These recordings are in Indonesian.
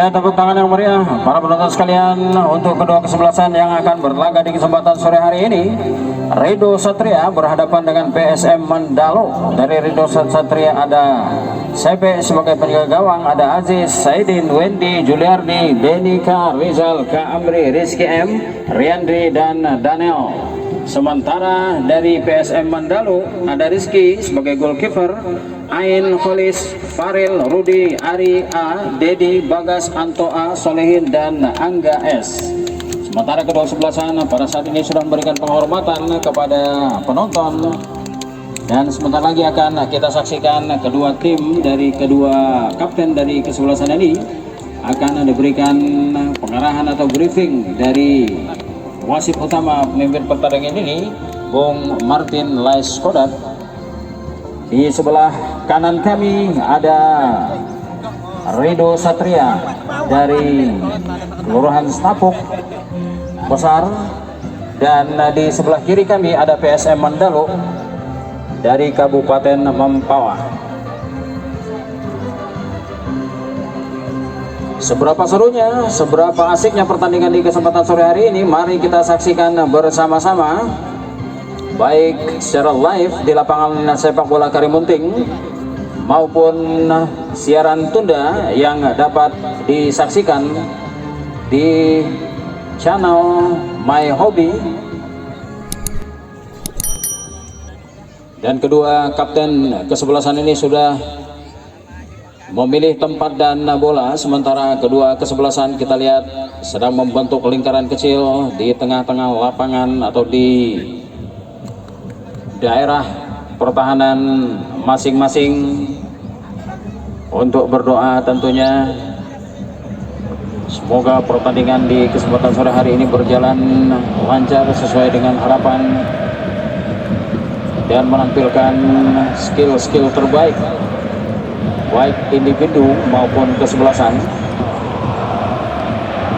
Ya, tepuk tangan yang meriah para penonton sekalian untuk kedua kesebelasan yang akan berlaga di kesempatan sore hari ini. Rido Satria berhadapan dengan PSM Mandalo. Dari Rido Satria ada CP sebagai penjaga gawang, ada Aziz, Saidin, Wendy, Juliardi, Benika, Rizal, Kak Amri, Rizky M, Riandri, dan Daniel. Sementara dari PSM Mandalo ada Rizky sebagai goalkeeper, Ain, Kholis, Faril, Rudi, Ari A, Dedi, Bagas, Anto A, Solehin, dan Angga S. Sementara kedua kesebelasan pada saat ini sudah memberikan penghormatan kepada penonton, dan sebentar lagi akan kita saksikan kedua tim dari kedua kapten dari kesebelasan ini akan diberikan pengarahan atau briefing dari wasit utama pemimpin pertandingan ini, Bung Martin Laiskodat. Di sebelah kanan kami ada Rido Satria dari Kelurahan Stapuk Besar, dan di sebelah kiri kami ada PSM Mandalo dari Kabupaten Mempawah. Seberapa serunya, seberapa asiknya pertandingan di kesempatan sore hari ini, mari kita saksikan bersama-sama, baik secara live di lapangan sepak bola Karimunting maupun siaran tunda yang dapat disaksikan di channel My Hobby. Dan kedua kapten kesebelasan ini sudah memilih tempat dan bola, sementara kedua kesebelasan kita lihat sedang membentuk lingkaran kecil di tengah-tengah lapangan atau di daerah pertahanan masing-masing untuk berdoa tentunya. Semoga pertandingan di kesempatan sore hari ini berjalan lancar sesuai dengan harapan dan menampilkan skill-skill terbaik baik individu maupun kesebelasan.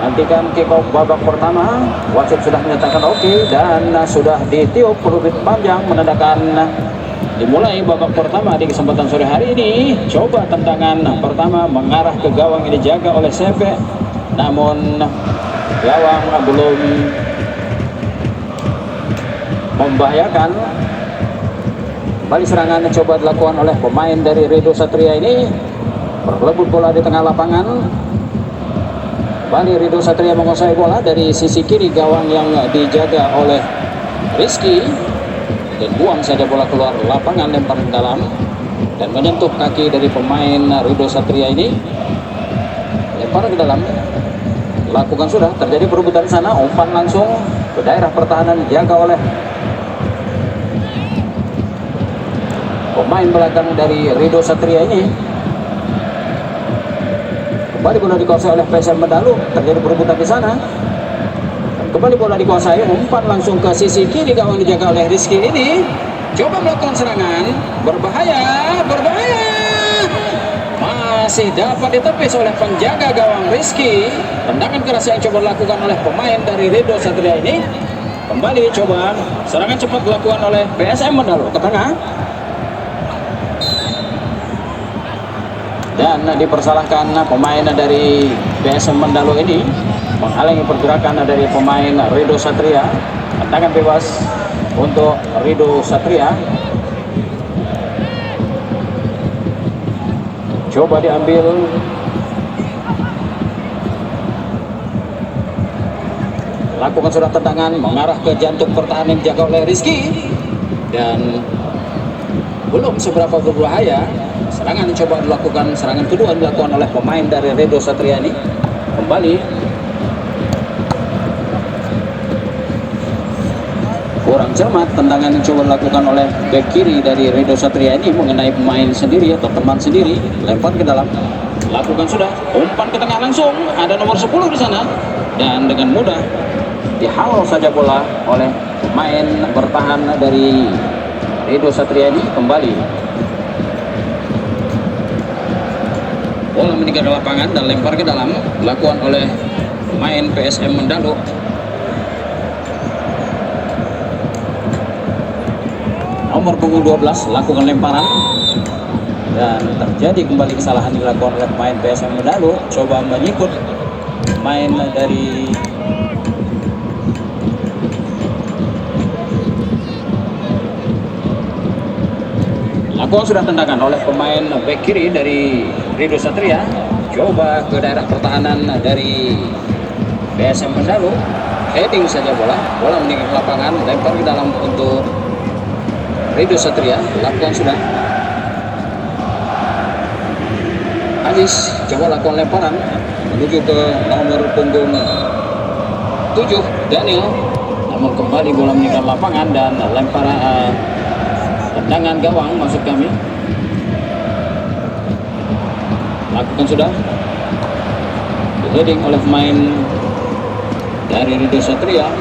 Nantikan kick off babak pertama, wasit sudah menyatakan oke, dan sudah ditiup peluit panjang menandakan dimulai babak pertama di kesempatan sore hari ini. Coba tendangan pertama mengarah ke gawang yang dijaga oleh CV, namun gawang belum membahayakan. Kembali serangan coba dilakukan oleh pemain dari Rido Satria ini, berlebut bola di tengah lapangan. Kembali Rido Satria menguasai bola dari sisi kiri gawang yang dijaga oleh Rizky, dan buang saja bola keluar lapangan, lempar dalam dan menyentuh kaki dari pemain Rido Satria ini. Lempar ke dalam, lakukan sudah, terjadi perebutan sana, umpan langsung ke daerah pertahanan dijaga oleh pemain belakang dari Rido Satria ini. Kembali bola dikuasai oleh PSM Mandalo, terjadi perebutan di sana. Dan kembali bola dikuasai, umpan langsung ke sisi kiri gawang dijaga oleh Rizky ini. Coba melakukan serangan, berbahaya, masih dapat ditepis oleh penjaga gawang Rizky. Tendangan keras yang coba dilakukan oleh pemain dari Rido Satria ini. Kembali coba serangan cepat dilakukan oleh PSM Mandalo ke tengah, dan dipersalahkan pemain dari PSM Mandalo ini menghalangi pergerakan dari pemain Rido Satria. Tendangan bebas untuk Rido Satria. coba diambil. Lakukan sudah tendangan mengarah ke jantung pertahanan yang dijaga oleh Rizky, dan belum seberapa berbahaya. Serangan coba dilakukan, serangan kedua dilakukan oleh pemain dari Redo Satria ini. Kembali kurang cermat tendangan yang coba dilakukan oleh bek kiri dari Redo Satria ini mengenai pemain sendiri atau teman sendiri, lempar ke dalam. Lakukan sudah, umpan ke tengah langsung, ada nomor 10 di sana, dan dengan mudah dihalau saja bola oleh pemain bertahan dari Redo Satria ini. Kembali bola meninggal lapangan dan lempar ke dalam, dilakukan oleh pemain PSM Mandalo. Nomor punggung 12 lakukan lemparan, dan terjadi kembali kesalahan dilakukan oleh pemain PSM Mandalo. Coba menyikut main dari lakukan sudah tendangan oleh pemain bek kiri dari Redo Satria. Coba ke daerah pertahanan dari PSM Mandalo, heading saja bola meninggal ke lapangan, lempar ke dalam untuk Redo Satria. Lakukan sudah, Aziz coba lakukan lemparan menuju ke nomor punggung 7 Daniel, namun kembali bola meninggal lapangan dan lempar tendangan gawang maksud kami. Lakukan sudah, heading oleh pemain dari Redo Satria.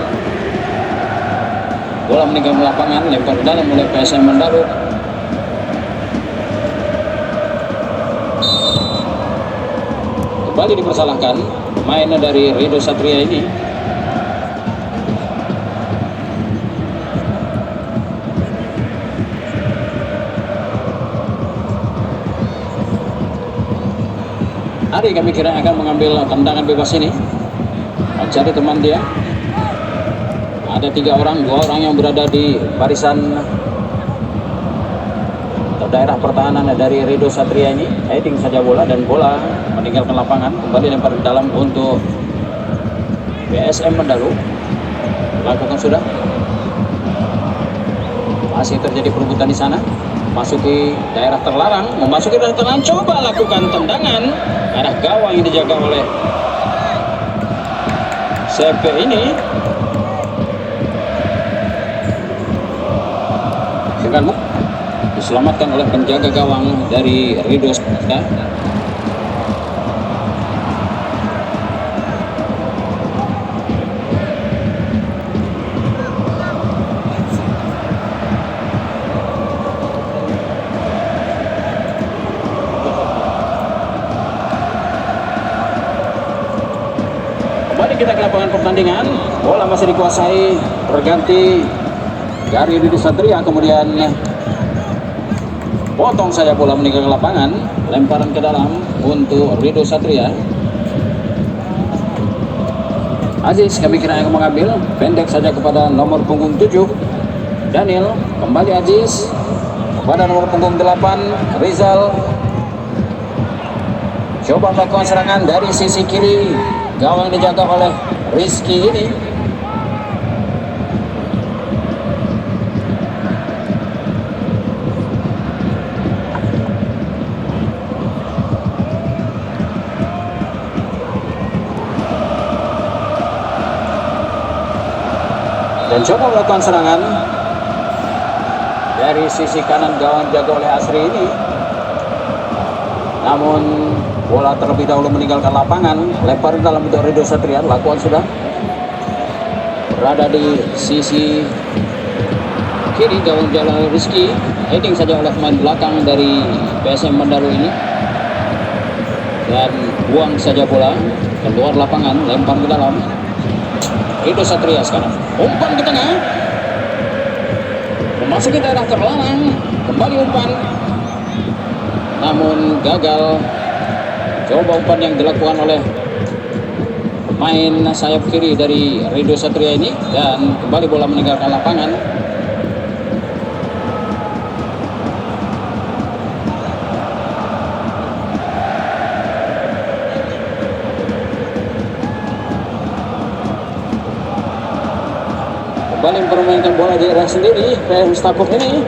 Bola meninggal lapangan, lempar ke dalam oleh PSM Mandalo. Kembali dipersalahkan pemain dari Redo Satria ini. Hari kami kira akan mengambil tendangan bebas ini, mencari teman dia. Ada 3 orang, 2 orang yang berada di barisan atau daerah pertahanan dari Redo Satria ini. Heading saja bola dan bola meninggalkan lapangan, kembali lempar ke dalam untuk PSM Mandalo. Lakukan sudah, masih terjadi perebutan di sana. Masuki daerah terlarang, memasuki daerah terlarang, coba lakukan tendangan arah gawang yang dijaga oleh CP ini. Dengan diselamatkan oleh penjaga gawang dari Redo Satria. Kita ke lapangan pertandingan, bola masih dikuasai, berganti dari Redo Satria, kemudian potong saja bola meninggal ke lapangan, lemparan ke dalam untuk Redo Satria. Aziz kami kira yang mengambil, pendek saja kepada nomor punggung 7 Daniel. Kembali Aziz kepada nomor punggung 8 Rizal. Coba melakukan serangan dari sisi kiri, gawang dijaga oleh Rizky ini. Dan coba melakukan serangan dari sisi kanan, gawang dijaga oleh Asri ini. Namun bola terlebih dahulu meninggalkan lapangan, lempar dalam untuk Redo Satria. Lakukan sudah, berada di sisi kiri, gawang jalan Rizky, heading saja oleh pemain belakang dari PSM Mandalo ini, dan buang saja bola keluar lapangan, lempar ke dalam Redo Satria. Sekarang umpan ke tengah, memasuki daerah terlarang, kembali umpan, namun gagal. Coba umpan yang dilakukan oleh pemain sayap kiri dari Redo Satria ini, dan kembali bola meninggalkan lapangan. kembali mempermainkan bola di area sendiri. PM Stakuf ini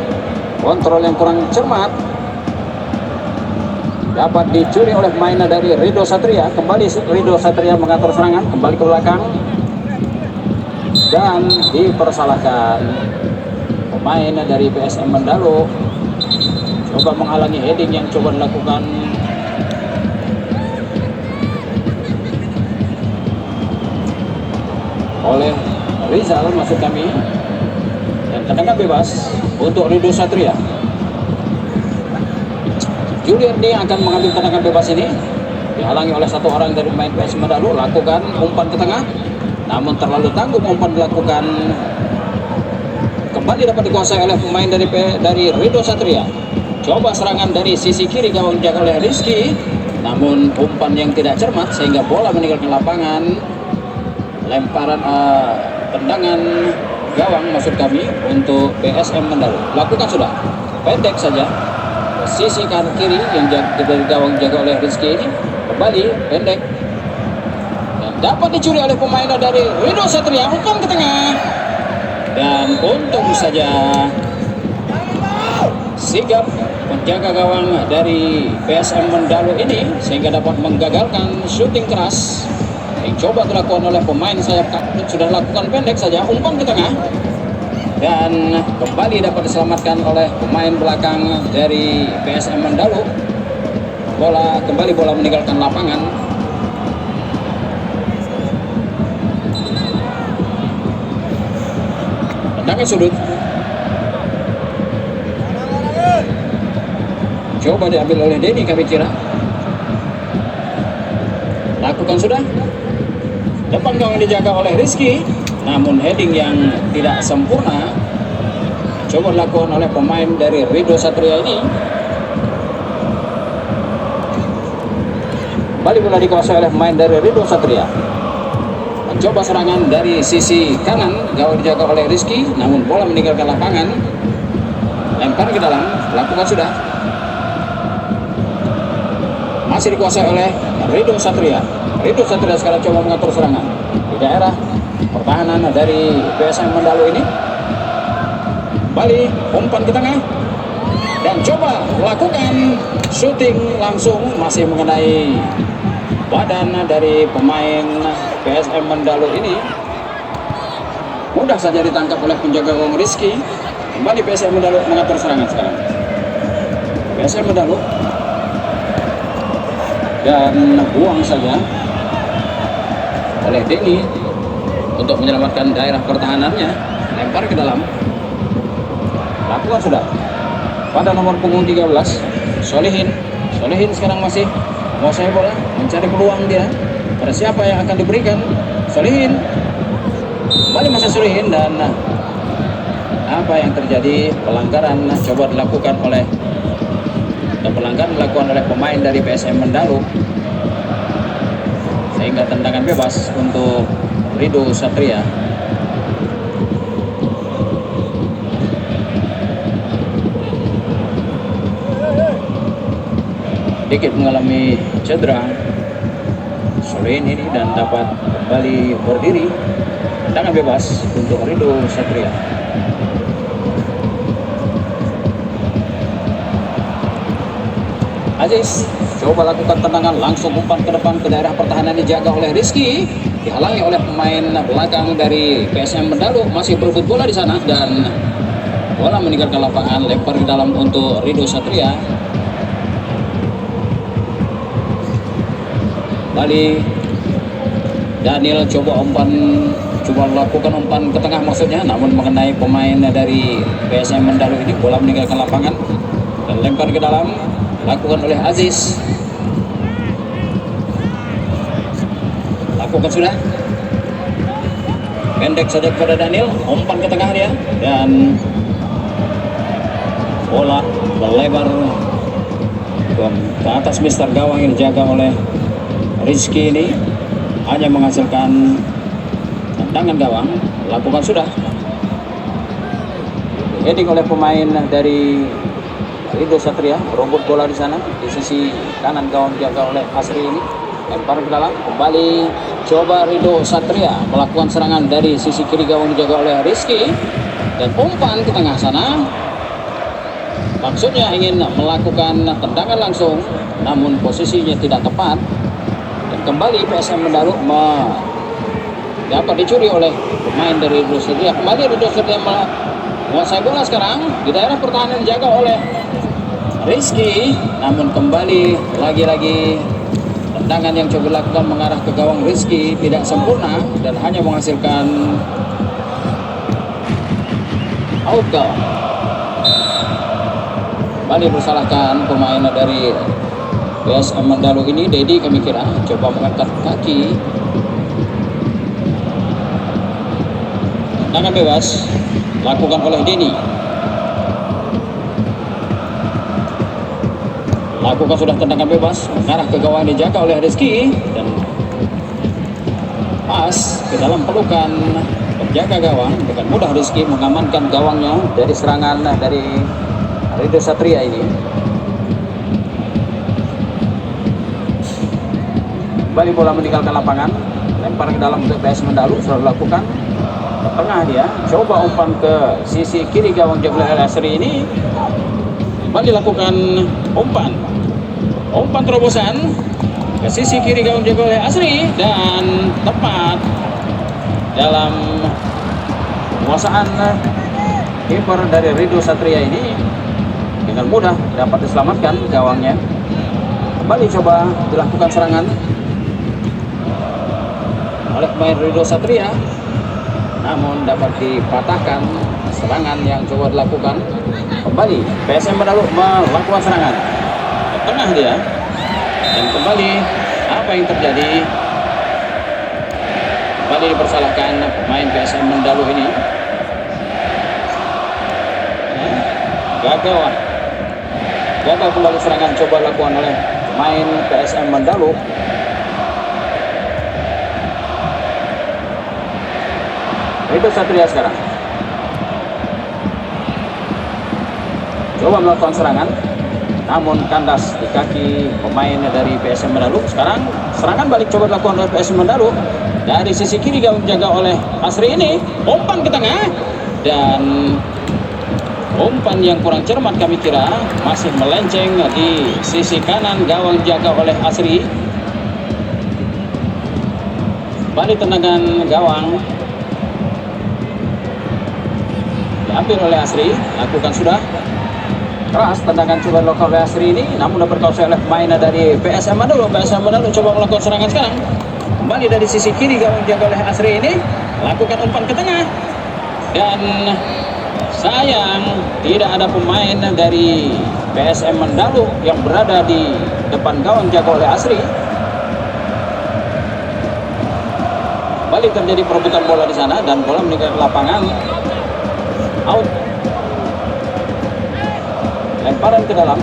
kontrol yang kurang cermat, dapat dicuri oleh pemain dari Rido Satria. Kembali Rido Satria mengatur serangan, kembali ke belakang dan dipersalahkan. Pemain dari PSM Mandalo coba menghalangi heading yang coba dilakukan oleh Rizal, maksud kami, dan tendangan bebas untuk Rido Satria. Juliardi akan mengambil tendangan bebas ini, dihalangi oleh satu orang dari pemain PSM Mandalo. Lakukan umpan ke tengah, namun terlalu tangguh umpan dilakukan. Kembali dapat dikuasai oleh pemain dari Rido Satria. Coba serangan dari sisi kiri gawang dijaga oleh Rizky, namun umpan yang tidak cermat sehingga bola meninggalkan lapangan. Lemparan tendangan gawang maksud kami untuk PSM Mandalo. Lakukan sudah, pendek saja sisi kanan kiri yang dari gawang dijaga oleh Rizky ini, kembali pendek dan dapat dicuri oleh pemain dari Rido Satria. Umpan ke tengah dan untung saja sigap menjaga gawang dari PSM Mandalo ini sehingga dapat menggagalkan syuting keras yang coba dilakukan oleh pemain sayap kanan. Sudah lakukan pendek saja, umpan ke tengah dan kembali dapat diselamatkan oleh pemain belakang dari PSM Mandalo. Bola meninggalkan lapangan. Tendangan sudut coba diambil oleh Denny, kami kira. Lakukan sudah, depan gawang dijaga oleh Rizky, namun heading yang tidak sempurna coba dilakukan oleh pemain dari Rido Satria ini. Kembali bola dikuasai oleh pemain dari Rido Satria. Mencoba serangan dari sisi kanan, gawang dijaga oleh Rizky, namun bola meninggalkan lapangan. Lempar ke dalam, lakukan sudah. Masih dikuasai oleh Rido Satria. Rido Satria sekarang coba mengatur serangan di daerah pertahanan dari PSM Mandalo ini. Kembali umpan ke tengah dan coba lakukan shooting langsung, masih mengenai badan dari pemain PSM Mandalo ini. Mudah saja ditangkap oleh penjaga gawang Rizky. Kembali PSM Mandalo mengatur serangan sekarang. PSM Mandalo dan buang saja oleh Denny untuk menyelamatkan daerah pertahanannya. Lempar ke dalam, lakukan sudah pada nomor punggung 13 Solihin sekarang masih menguasai bola, mencari peluang dia. Pada siapa yang akan diberikan? Solihin, kembali masih Solihin dan apa yang terjadi? Pelanggaran dilakukan oleh pemain dari PSM Mandalo sehingga tendangan bebas untuk Rido Satria. Sedikit mengalami cedera Solihin ini dan dapat kembali berdiri. Tendangan bebas untuk Rido Satria. Aziz coba lakukan tendangan langsung, umpan ke depan ke daerah pertahanan dijaga oleh Rizky, dihalangi oleh pemain belakang dari PSM Mandalo. Masih berebut bola di sana dan bola meninggalkan lapangan. Lempar ke dalam untuk Rido Satria. Kembali Daniel coba melakukan umpan ke tengah maksudnya, namun mengenai pemain dari PSM Mandalo ini. Bola meninggalkan lapangan dan lempar ke dalam, lakukan oleh Aziz. Lakukan sudah, pendek saja kepada Daniel, umpan ke tengah dia dan bola melebar ke atas mister gawang yang dijaga oleh Rizky ini, hanya menghasilkan tendangan gawang. Lakukan sudah, heading oleh pemain dari Rido Satria, berebut bola di sana di sisi kanan gawang dijaga oleh Asri ini. Lempar ke dalam, kembali Coba Rido Satria melakukan serangan dari sisi kiri gawang dijaga oleh Rizky dan umpan ke tengah sana. Maksudnya ingin melakukan tendangan langsung, namun posisinya tidak tepat. Dan kembali PSM Mandalu dapat dicuri oleh pemain dari Rido Satria. Kembali Rido Satria menguasai bola sekarang di daerah pertahanan dijaga oleh Rizky, namun kembali lagi-lagi tendangan yang coba dilakukan mengarah ke gawang Rizky tidak sempurna dan hanya menghasilkan out goal. Kembali bersalahkan pemain dari PSM Mandalu ini, Dedi kami kira coba mengangkat kaki. Tendangan bebas lakukan oleh Denny. Lakukan sudah tendangan bebas mengarah ke gawang dijaga oleh Rizky dan pas ke dalam pelukan penjaga gawang. Dengan mudah Rizky mengamankan gawangnya dari serangan dari Rido Satria ini. Kembali bola meninggalkan lapangan, lempar ke dalam untuk PS Mandalu sudah dilakukan. Ke tengah dia, coba umpan ke sisi kiri gawang jaga oleh Asri ini. Kembali lakukan umpan terobosan ke sisi kiri gawang jaga oleh Asri dan tepat dalam penguasaan kiper dari Rido Satria ini. Dengan mudah dapat diselamatkan gawangnya. Kembali coba dilakukan serangan oleh pemain Rido Satria, namun dapat dipatahkan serangan yang coba dilakukan. Kembali PSM Mandalu melakukan serangan ke tengah dia, dan kembali apa yang terjadi? Kembali dipersalahkan pemain PSM Mandalu ini. Gagal kembali serangan coba dilakukan oleh pemain PSM Mandalu. Rido Satria sekarang coba melakukan serangan, namun kandas di kaki pemain dari PSM Mandalu. Sekarang serangan balik coba dilakukan oleh PSM Mandalu dari sisi kiri gawang dijaga oleh Asri ini. Umpan ke tengah dan umpan yang kurang cermat kami kira, masih melenceng di sisi kanan gawang dijaga oleh Asri. Balik tendangan gawang diambil oleh Asri, lakukan sudah keras tendangan coba dilakukan oleh Asri ini, namun dapat dikuasai oleh pemain dari PSM Mandalu. PSM Mandalu coba melakukan serangan sekarang. Kembali dari sisi kiri gawang dijaga oleh Asri ini, lakukan umpan ke tengah dan sayang tidak ada pemain dari PSM Mandalu yang berada di depan gawang dijaga oleh Asri. Kembali terjadi perebutan bola di sana dan bola meninggalkan lapangan. Out. Lemparan ke dalam.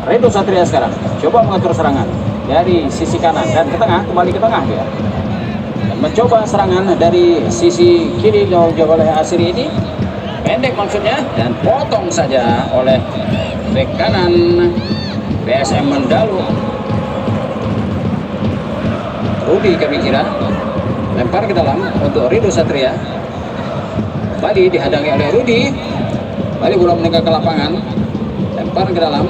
Rido Satria sekarang coba mengatur serangan dari sisi kanan dan ke tengah, kembali ke tengah dia. Dan mencoba serangan dari sisi kiri gawang dijaga oleh Asri ini. Pendek maksudnya dan potong saja oleh bek kanan PSM Mandalu. Rudi kami kira lempar ke dalam untuk Rido Satria. Kembali dihadangi oleh Rudi. Kembali bola meninggalkan lapangan. Lempar ke dalam.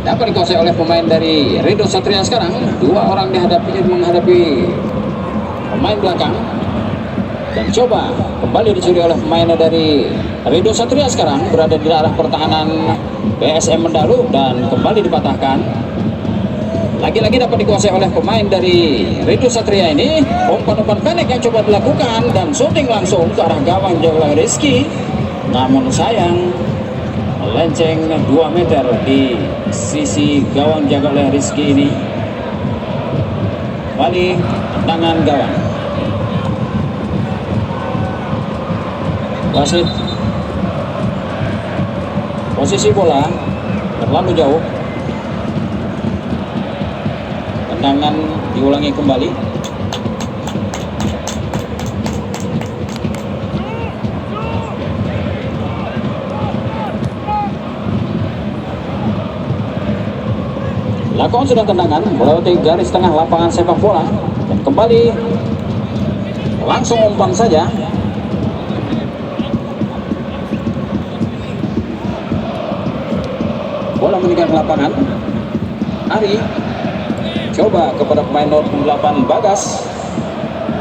Dapat dikuasai oleh pemain dari Rido Satria sekarang. Dua orang menghadapi pemain belakang. Dan coba kembali dicuri oleh pemain dari Rido Satria sekarang. Berada di arah pertahanan PSM Mandalu dan kembali dipatahkan. Lagi-lagi dapat dikuasai oleh pemain dari Rido Satria ini. Umpan-umpan pendek yang coba dilakukan dan shooting langsung ke arah gawang jaga Rizky. Namun sayang melenceng 2 meter di sisi gawang jaga oleh Rizky ini. Kembali tendangan gawang. Wasit. Posisi bola terlalu jauh. Tendangan diulangi kembali. lakukan sudah tendangan melewati garis tengah lapangan sepak bola dan kembali langsung umpan saja. Bola meninggalkan lapangan. Ari coba kepada pemain nomor 8 Bagas.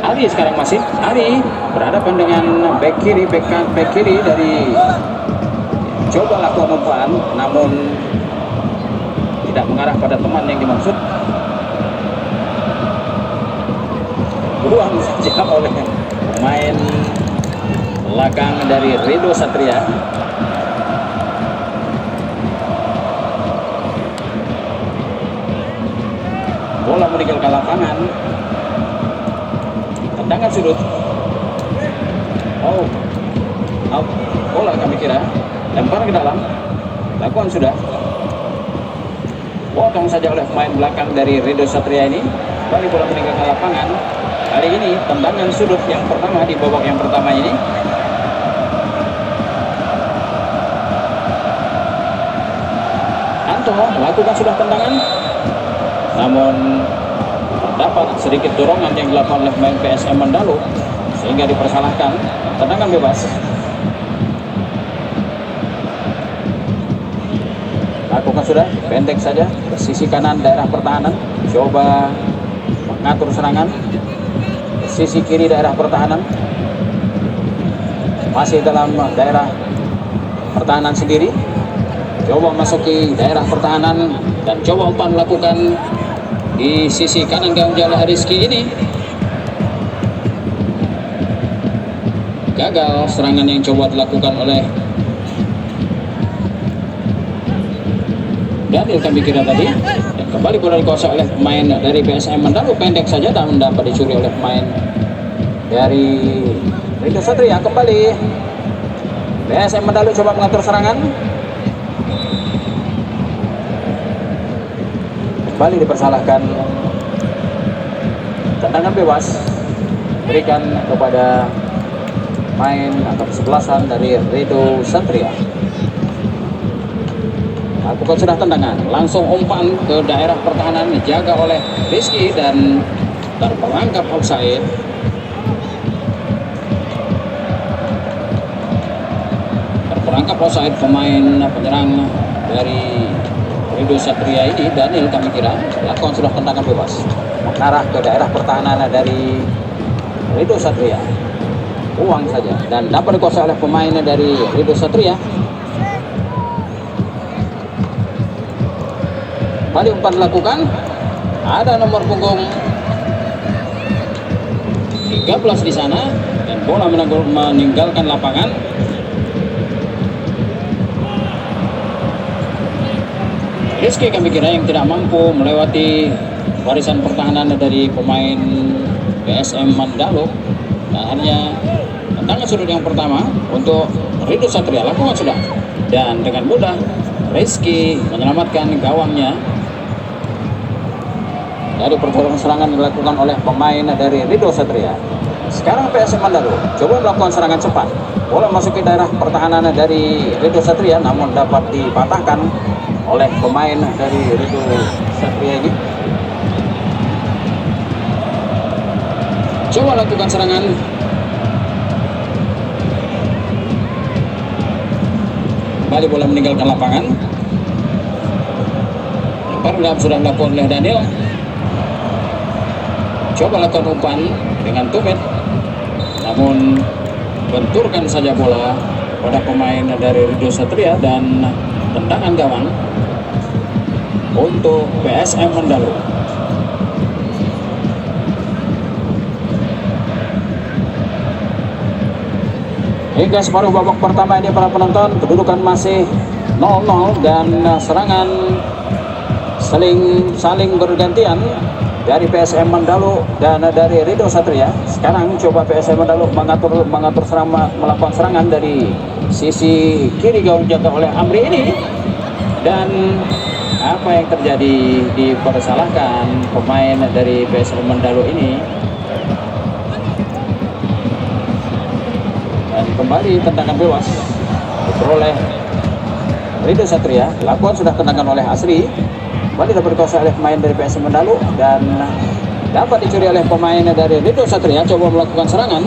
Ari sekarang masih Ari berhadapan dengan back kiri dari coba lakukan umpan namun tidak mengarah pada teman yang dimaksud. Buang saja oleh pemain belakang dari Rido Satria. Bola meninggalkan lapangan. Tendangan sudut. Bola kami kira lempar ke dalam. Lakukan sudah. Potong saja oleh pemain belakang dari Rido Satria ini. Kembali bola meninggalkan lapangan. Kali ini tendangan sudut yang pertama di babak yang pertama ini. Anto lakukan sudah tendangan, namun terdapat sedikit dorongan yang dilakukan oleh pemain PSM Mandalo sehingga dipersalahkan. Tendangan bebas. Lakukan sudah, pendek saja ke sisi kanan daerah pertahanan, coba mengatur serangan. Sisi kiri daerah pertahanan, masih dalam daerah pertahanan sendiri, coba masuki daerah pertahanan dan coba umpan lakukan di sisi kanan gawang Jala Rizky ini. Gagal serangan yang coba dilakukan oleh Daniel kami kira tadi, dan kembali bola dikuasai oleh pemain dari PSM Mandalo. Pendek saja dan dapat dicuri oleh pemain dari Rido Satria. Kembali PSM Mandalo coba mengatur serangan, kembali dipersalahkan. Tendangan bebas berikan kepada main atau kesebelasan dari Rido Satria. Lakukan sudah tendangan, langsung umpan ke daerah pertahanan, dijaga oleh Rizky dan terperangkap offside. Terperangkap offside pemain penyerang dari Rido Satria ini, Daniel kami kira. Lakukan sudah tendangan bebas mengarah ke daerah pertahanan dari Rido Satria. Uang saja dan dapat dikuasai oleh pemain dari Rido Satria. Kembali umpan dilakukan, ada nomor punggung 13 di sana dan bola meninggalkan lapangan. Rizky kami kira yang tidak mampu melewati barisan pertahanan dari pemain PSM Mandalo. Nah, hanya tendangan sudut yang pertama untuk Rido Satria. Lakukan sudah dan dengan mudah Rizky menyelamatkan gawangnya dari percobaan serangan dilakukan oleh pemain dari Rido Satria. Sekarang PSM Mandalo coba melakukan serangan cepat. Bola masuk ke daerah pertahanan dari Rido Satria namun dapat dipatahkan oleh pemain dari Rido Satria ini. Coba lakukan serangan. Kembali bola meninggalkan lapangan. Lempar sudah dilakukan oleh Daniel. Coba lakukan umpan dengan tumit, namun benturkan saja bola pada pemain dari Rido Satria dan tendangan gawang untuk PSM Mandalo. Hingga separuh babak pertama ini para penonton, kedudukan masih 0-0 dan serangan saling bergantian dari PSM Mandalo dan dari Rido Satria. Sekarang coba PSM Mandalo mengatur serangan, melakukan serangan dari sisi kiri gawang dijaga oleh Amri ini, dan apa yang terjadi, dipersalahkan pemain dari PSM Mandalo ini. Dan kembali tendangan bebas diperoleh Rido Satria. Lakukan sudah tendangan oleh Asri. Kembali dapat dikuasai oleh pemain dari PSM Mandalu dan dapat dicuri oleh pemain dari Rido Satria. Coba melakukan serangan,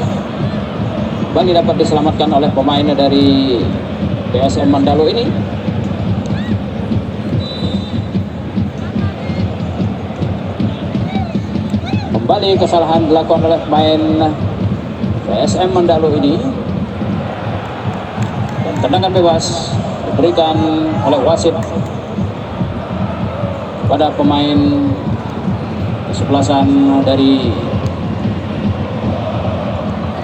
kembali dapat diselamatkan oleh pemain dari PSM Mandalu ini. Kembali kesalahan dilakukan oleh pemain PSM Mandalu ini, dan tendangan bebas diberikan oleh wasit pada pemain kesebelasan dari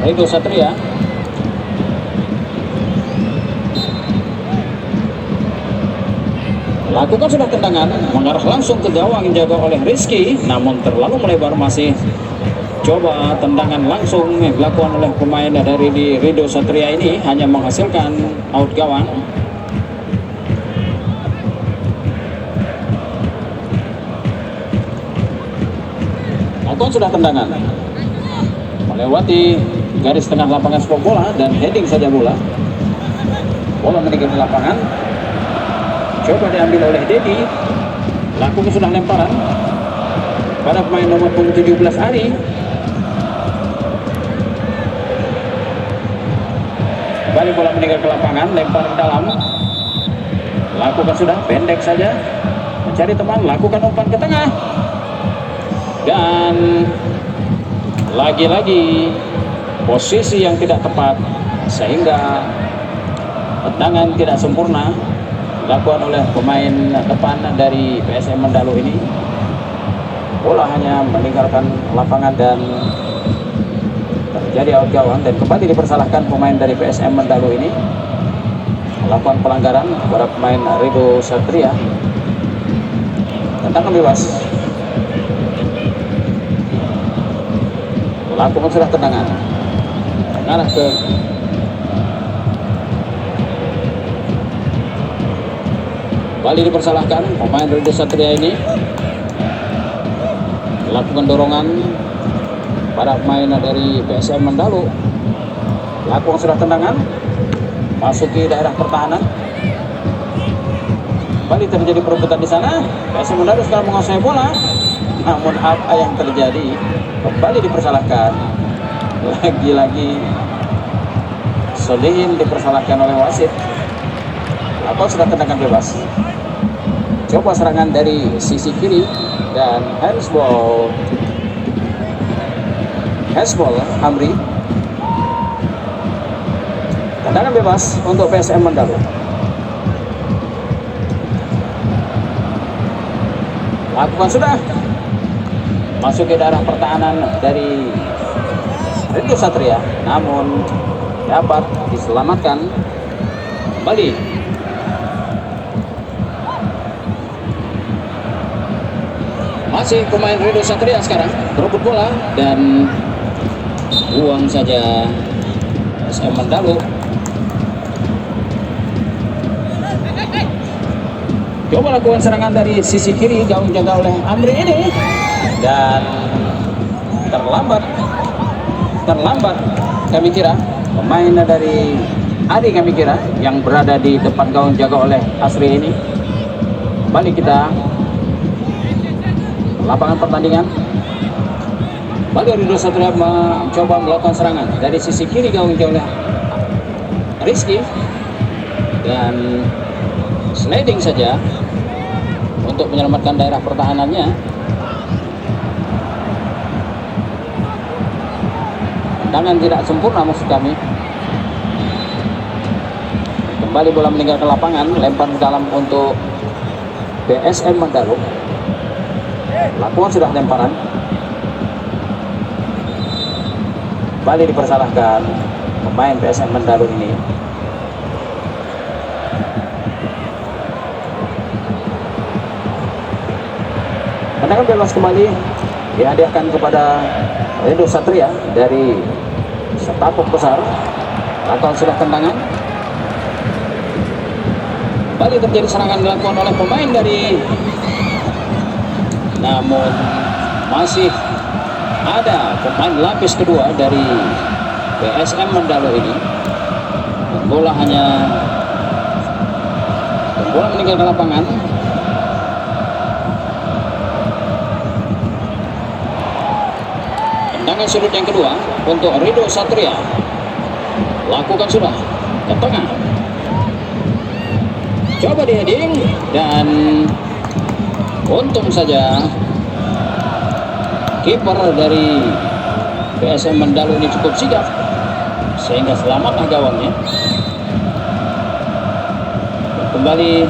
Rido Satria. Lakukan sudah tendangan mengarah langsung ke gawang yang dijaga oleh Rizky, namun terlalu melebar. Masih coba tendangan langsung dilakukan oleh pemain dari Rido Satria ini, hanya menghasilkan out gawang. Lakukan sudah tendangan melewati garis tengah lapangan sepak bola dan heading saja bola. Bola meninggalkan lapangan. Coba diambil oleh Dedi. Lakukan sudah lemparan pada pemain nomor 17 Ari. Kembali bola meninggal ke lapangan, lempar ke dalam. Lakukan sudah pendek saja, mencari teman, lakukan umpan ke tengah. Dan lagi-lagi posisi yang tidak tepat sehingga tendangan tidak sempurna dilakukan oleh pemain depan dari PSM Mandalu ini. Bola hanya meninggalkan lapangan dan terjadi out gawang, dan kembali dipersalahkan pemain dari PSM Mandalu ini melakukan pelanggaran kepada pemain Rido Satria. Tendangan bebas. Lakukan sudah tendangan mengarah ke kembali dipersalahkan pemain Rido Satria ini. Lakukan dorongan pada pemain dari PSM Mandalu. Lakukan sudah tendangan masuki daerah pertahanan. Kembali terjadi perebutan di sana. PSM Mandalu sekarang menguasai bola, namun apa yang terjadi? Kembali dipersalahkan. Lagi-lagi Solihin dipersalahkan oleh wasit. Lakukan sudah tendangan bebas. Coba serangan dari sisi kiri dan handsball Amri. Tendangan bebas untuk PSM Mandalu. Lakukan sudah masuk ke daerah pertahanan dari Rido Satria, namun dapat diselamatkan. Kembali masih pemain Rido Satria sekarang berebut bola dan buang saja PSM Mandalu. Coba lakukan serangan dari sisi kiri, gawang jaga oleh Amri ini, dan terlambat kami kira pemain dari Adi, kami kira yang berada di depan gawang jaga oleh Asri ini. Kembali kita lapangan pertandingan. Kembali Rido Satria mencoba melakukan serangan dari sisi kiri, gawang jaga oleh Rizky, dan sliding saja untuk menyelamatkan daerah pertahanannya. Tendangan tidak sempurna maksud kami. Kembali bola meninggalkan lapangan, lempar ke dalam untuk PSM Mandalu. Lakukan sudah lemparan. Kembali dipersalahkan pemain PSM Mandalu ini. Tendangan bebas kembali dihadiahkan kepada Rido Satria dari Setapuk Besar. Lakukan sudah tendangan. Kembali terjadi serangan dilakukan oleh pemain dari, namun masih ada pemain lapis kedua dari PSM Mandalu ini. Bola meninggalkan lapangan. tendangan sudut yang kedua untuk Ridho Satria. Lakukan sudah ke tengah. Coba di heading dan untung saja kiper dari PSM Mandalu ini cukup sigap sehingga selamatlah gawangnya. Kembali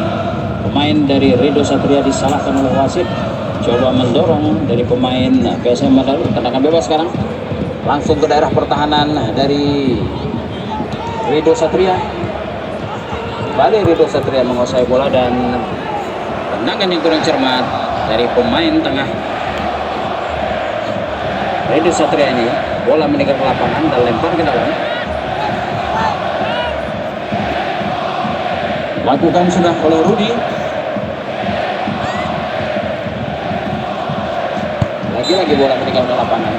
pemain dari Ridho Satria disalahkan oleh wasit. Coba mendorong dari pemain PSM Mandalu. Tendangan bebas sekarang langsung ke daerah pertahanan dari Ridho Satria. Kembali Ridho Satria menguasai bola dan tendangan yang kurang cermat dari pemain tengah Ridho Satria ini. Bola meninggal ke lapangan dan lempar ke dalam. Lakukan sudah oleh Rudi. Lagi-lagi bola meninggal ke lapangan.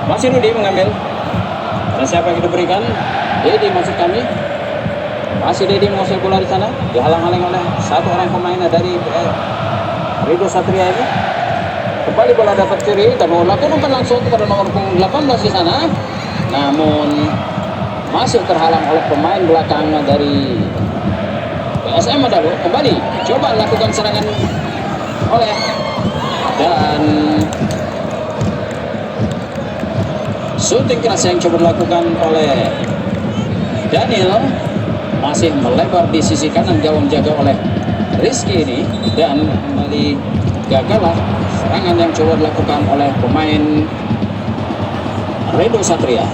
Masih Rudi mengambil. Dan siapa yang diberikan? Dedi maksud kami. Masih Dedi menguasai bola di sana. Dihalang-halangi oleh satu orang pemain dari Ridho Satria ini. Kembali bola dapat kiri dan lakukan langsung kepada nomor 18 di sana. Namun masih terhalang oleh pemain belakang dari PSM Mandalu. Kembali coba lakukan serangan oleh dan shooting keras yang coba dilakukan oleh Daniel masih melebar di sisi kanan gawang jaga oleh Rizky ini dan kembali gagal serangan yang coba dilakukan oleh pemain Ridho Satria.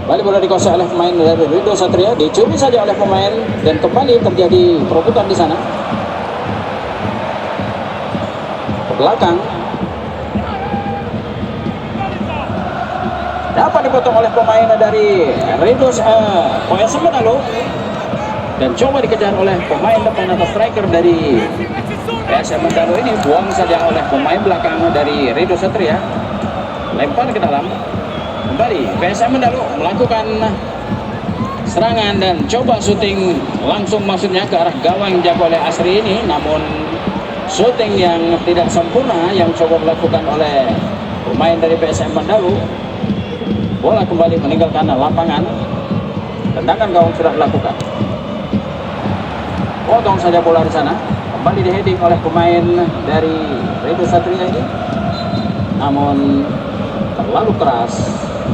Kembali bola dikuasai oleh pemain dari Ridho Satria, dicuri saja oleh pemain dan kembali terjadi perebutan di sana. Ke belakang. Dapat dipotong oleh pemain dari Ridho PSM Mandalu dan coba dikejar oleh pemain depan atau striker dari PSM Mandalu ini. Buang saja oleh pemain belakang dari Ridho Satria. Lempar ke dalam. Kembali PSM Mandalu melakukan serangan dan coba syuting langsung maksudnya ke arah gawang jaga oleh Asri ini, namun syuting yang tidak sempurna yang coba dilakukan oleh pemain dari PSM Mandalu. Bola kembali meninggalkan lapangan. Tendangan gawang sudah dilakukan. Potong saja bola di sana. Kembali di heading oleh pemain dari Ridho Satria ini, namun terlalu keras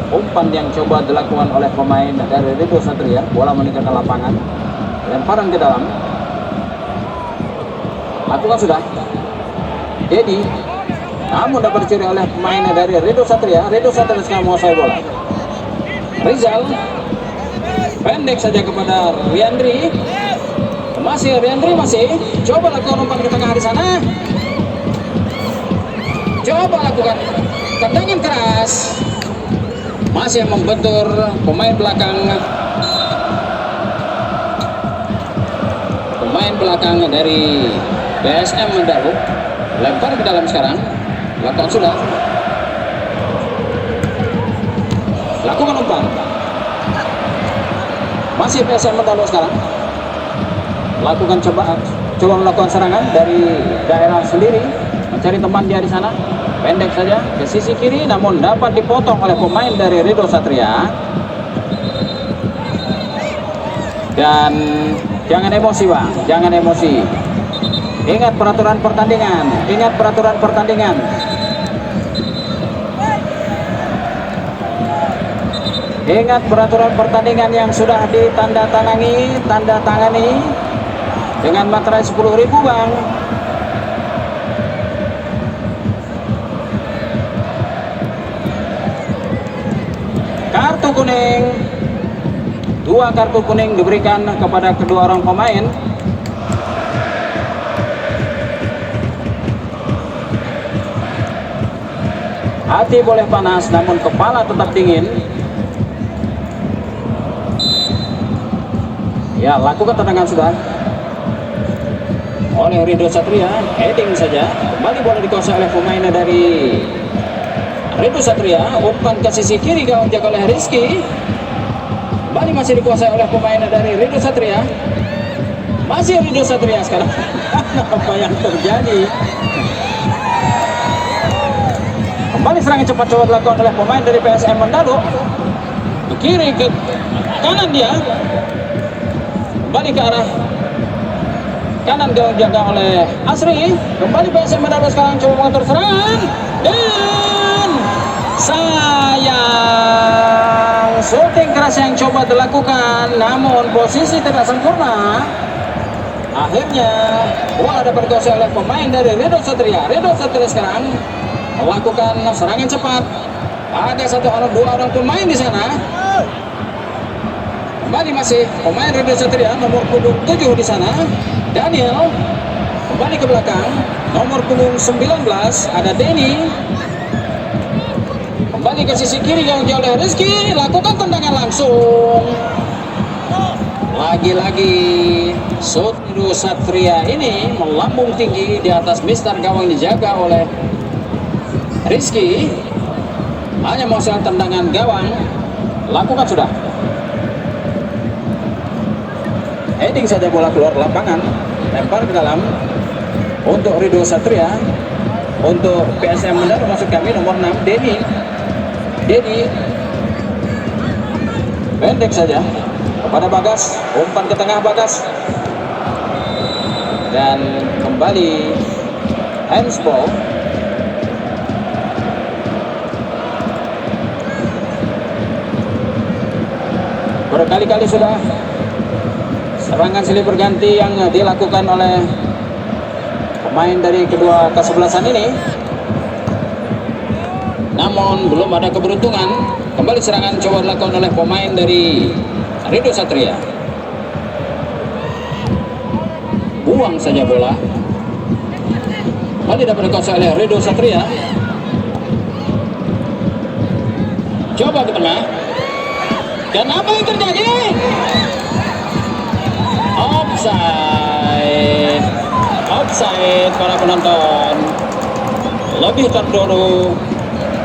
umpan yang coba dilakukan oleh pemain dari Ridho Satria. Bola meninggalkan lapangan, lemparan ke dalam. Lakukan sudah Dedi, namun dapat dicuri oleh pemain dari Ridho Satria. Ridho Satria sekarang menguasai bola. Rizal pendek saja kepada Riandri. Masih Riandri masih coba lakukan umpan ke tengah di sana. Coba lakukan tendangan keras. Masih membentur pemain belakang dari PSM Mandalu. Lempar ke dalam sekarang. Lakukan sudah. Lakukan umpan. Masih PSM Mandalu sekarang. Lakukan coba melakukan serangan dari daerah sendiri, mencari teman dia di sana. Pendek saja ke sisi kiri, namun dapat dipotong oleh pemain dari Ridho Satria. Dan jangan emosi bang, jangan emosi. Ingat peraturan pertandingan, ingat peraturan pertandingan. Ingat peraturan pertandingan yang sudah tanda tangani dengan materai 10.000 bang. Kartu kuning, 2 kartu kuning diberikan kepada kedua orang pemain. Hati boleh panas, namun kepala tetap dingin. Ya, lakukan tendangan sudah oleh Ridho Satria. Heading saja. Kembali bola dikuasai oleh pemain dari Ridho Satria. Umpan ke sisi kiri gawang jaga oleh Rizky. Kembali masih dikuasai oleh pemain dari Ridho Satria. Masih Rido Satria sekarang. Apa yang terjadi? Kembali serangan cepat coba dilakukan oleh pemain dari PSM Manado. Ke kiri, ke kanan dia. Kembali ke arah kanan dijaga oleh Asri. Kembali PSM Manado sekarang coba mengatur serangan. Dan sayang, shooting keras yang coba dilakukan, namun posisi tidak sempurna. Akhirnya bola dapat dikuasai oleh pemain dari Rido Satria. Rido Satria sekarang melakukan serangan cepat. Ada satu orang, dua orang pemain di sana. Kembali masih pemain Rido Satria nomor punggung 7 di sana. Daniel kembali ke belakang. Nomor punggung 19 ada Denny. Kembali ke sisi kiri yang jauh oleh Rizky. Lakukan tendangan langsung. Lagi-lagi Rido Satria ini melambung tinggi di atas mister gawang dijaga oleh Rizky. Hanya menghasilkan tendangan gawang. Lakukan sudah. Heading saja bola keluar lapangan. Lempar ke dalam untuk Rido Satria. Untuk PSM Manado maksud kami nomor 6 Denny. Pendek saja kepada Bagas, umpan ke tengah Bagas, dan kembali handsball. Berkali-kali sudah serangan silih berganti yang dilakukan oleh pemain dari kedua kesebelasan ini, namun belum ada keberuntungan. Kembali serangan coba dilakukan oleh pemain dari Rido Satria. Buang saja bola. Kembali dapat dikuasai oleh Rido Satria. Coba ke tengah. Dan apa yang terjadi? Offside. Offside para penonton. Lebih terdorong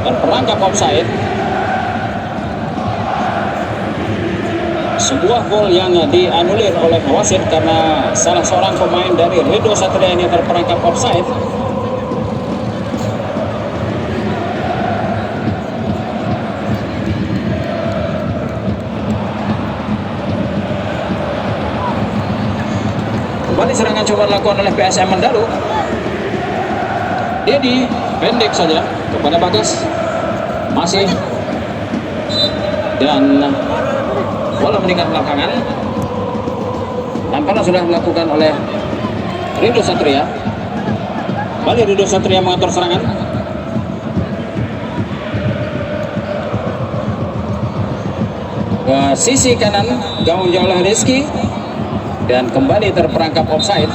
dan perangkap offside. Sebuah gol yang dianulir oleh wasit karena salah seorang pemain dari Rido Satria ini terperangkap offside. Kembali serangan coba dilakukan oleh PSM Manado. Dedi pendek saja kepada Bagas. Masih. Dan bola meningkat belakangan. Nampaknya sudah dilakukan oleh Rido Satria. Kembali Rido Satria mengatur serangan. Ke sisi kanan gawang jauh oleh Rizky. Dan kembali terperangkap offside.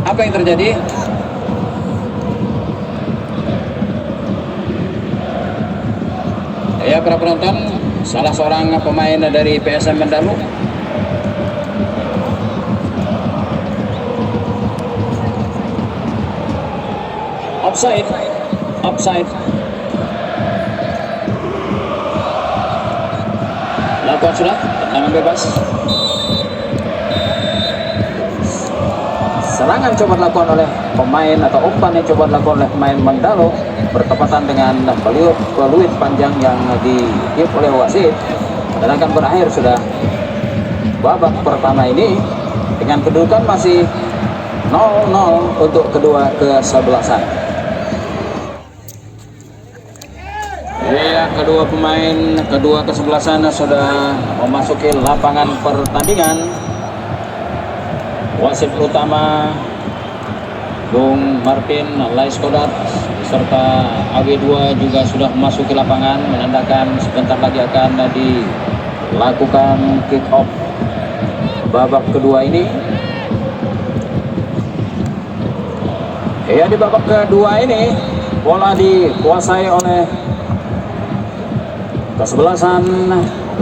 Apa yang terjadi? Ya para penonton, salah seorang pemain dari PSM Manado offside. Lakukan sudah tendangan bebas. Serangan coba dilakukan oleh pemain atau umpan yang coba dilakukan oleh pemain Manado bertepatan dengan peluit panjang yang digiap oleh wasit, dan akan berakhir sudah babak pertama ini dengan kedudukan masih 0-0 untuk kedua kesebelasan. Ya, kedua pemain kedua kesebelasan sudah memasuki lapangan pertandingan. Wasit utama Bung Martin Laiskodat serta AG2 juga sudah memasuki lapangan, menandakan sebentar lagi akan dilakukan kick off babak kedua ini. Ya, di babak kedua ini bola dikuasai oleh kesebelasan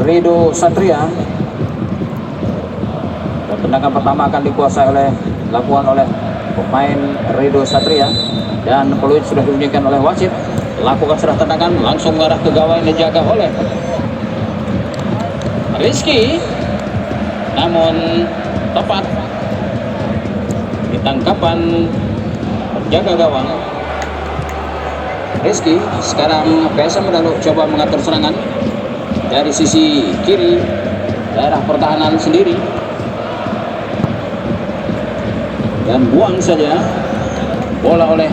Rido Satria. Tendangan pertama akan dikuasai dilakukan oleh pemain Rido Satria, dan peluit sudah dibunyikan oleh wasit. Lakukan serah tendangan langsung mengarah ke gawang yang dijaga oleh Rizky, namun tepat di tangkapan penjaga gawang. Rizky sekarang PSM Mandalu coba mengatur serangan dari sisi kiri daerah pertahanan sendiri dan buang saja bola oleh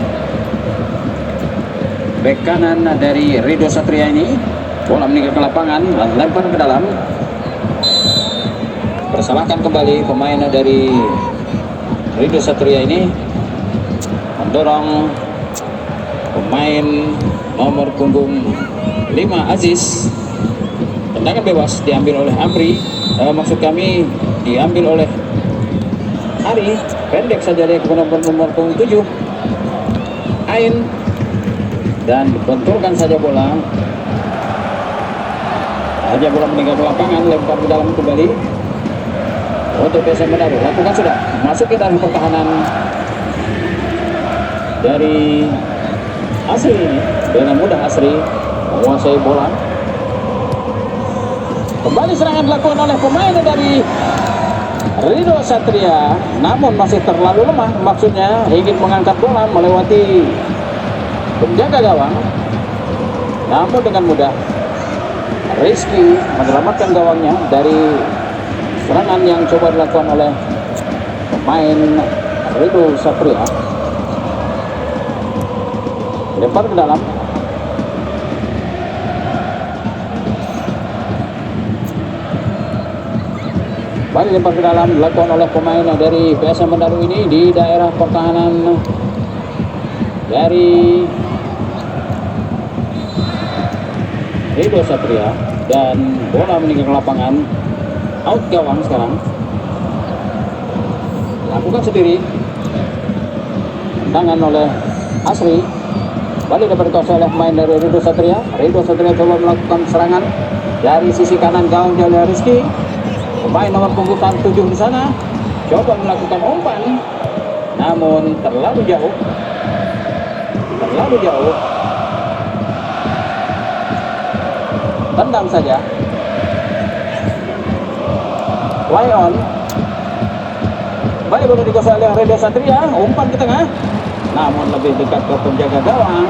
bek kanan dari Ridho Satria ini. Bola meninggal ke lapangan dan lempar ke dalam. Persalahkan kembali pemain dari Ridho Satria ini mendorong pemain nomor punggung 5 Aziz. Tendangan bebas diambil oleh Amri, maksud kami diambil oleh Ari. Pendek saja dia ke nomor punggung 7 Ain dan dibenturkan saja bola. Aja bola meninggal ke lapangan, lempar ke dalam kembali untuk PSM Mandalu. Lakukan sudah masuk ke dalam pertahanan dari Asri ini. Dengan mudah Asri menguasai bola. Kembali serangan dilakukan oleh pemain dari Ridho Satria, namun masih terlalu lemah. Maksudnya ingin mengangkat bola melewati penjaga gawang, namun dengan mudah Rizky menyelamatkan gawangnya dari serangan yang coba dilakukan oleh pemain Ridho Satria. Lempar ke dalam. Balik lempar ke dalam dilakukan oleh pemain dari PSM Mandalu ini di daerah pertahanan dari Ridho Satria dan bola meninggal ke lapangan. Out gawang sekarang. Lakukan sendiri. Tendangan oleh Asri. Balik dapat dikuasai oleh pemain dari Ridho Satria. Ridho Satria coba melakukan serangan dari sisi kanan gawang oleh Rizky. Pemain nomor punggung 7 di sana coba melakukan umpan, namun terlalu jauh. Tendang saja. Lion. Balik bola dikuasai oleh Ridho Satria. Umpan ke tengah, namun lebih dekat ke penjaga gawang.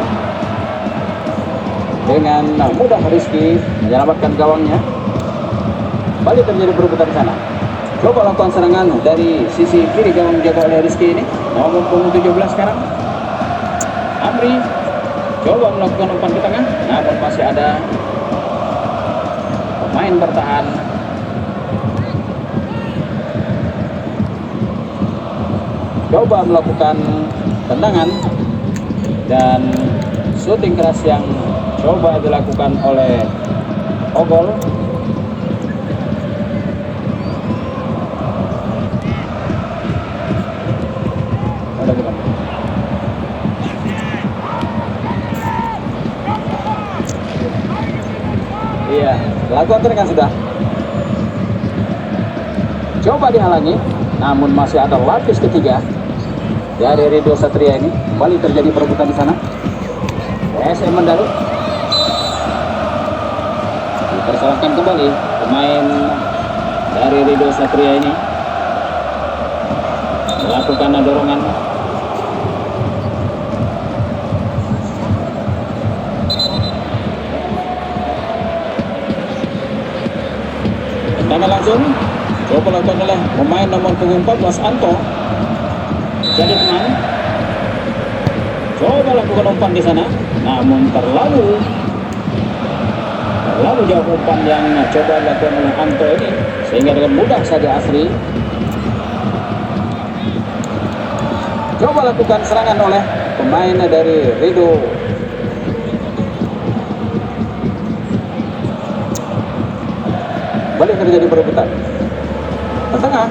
Dengan mudah Rizky menyelamatkan gawangnya. Balik terjadi perebutan di sana. Coba lakukan serangan dari sisi kiri gawang dijaga oleh Rizky ini. Nomor punggung 17 sekarang. Amri coba melakukan umpan ke tengah, namun masih ada pemain bertahan. Coba melakukan tendangan dan shooting keras yang coba dilakukan oleh Ogol. Iya, lakukan tendangan sudah. Coba dihalangi, namun masih ada lapis ketiga dari Ridho Satria ini. Kembali terjadi perebutan di sana. PSM Mandalu dipersalahkan kembali pemain dari Ridho Satria ini melakukan dorongan. Tendangan langsung coba lakukan oleh pemain nomor punggung 14 Anto. Jadi teman, coba lakukan umpan di sana, namun terlalu jauh umpan yang coba dilakukan oleh Anto ini, sehingga dengan mudah saja Asri. Coba lakukan serangan oleh pemain dari Ridho. Balik terjadi perebutan ke tengah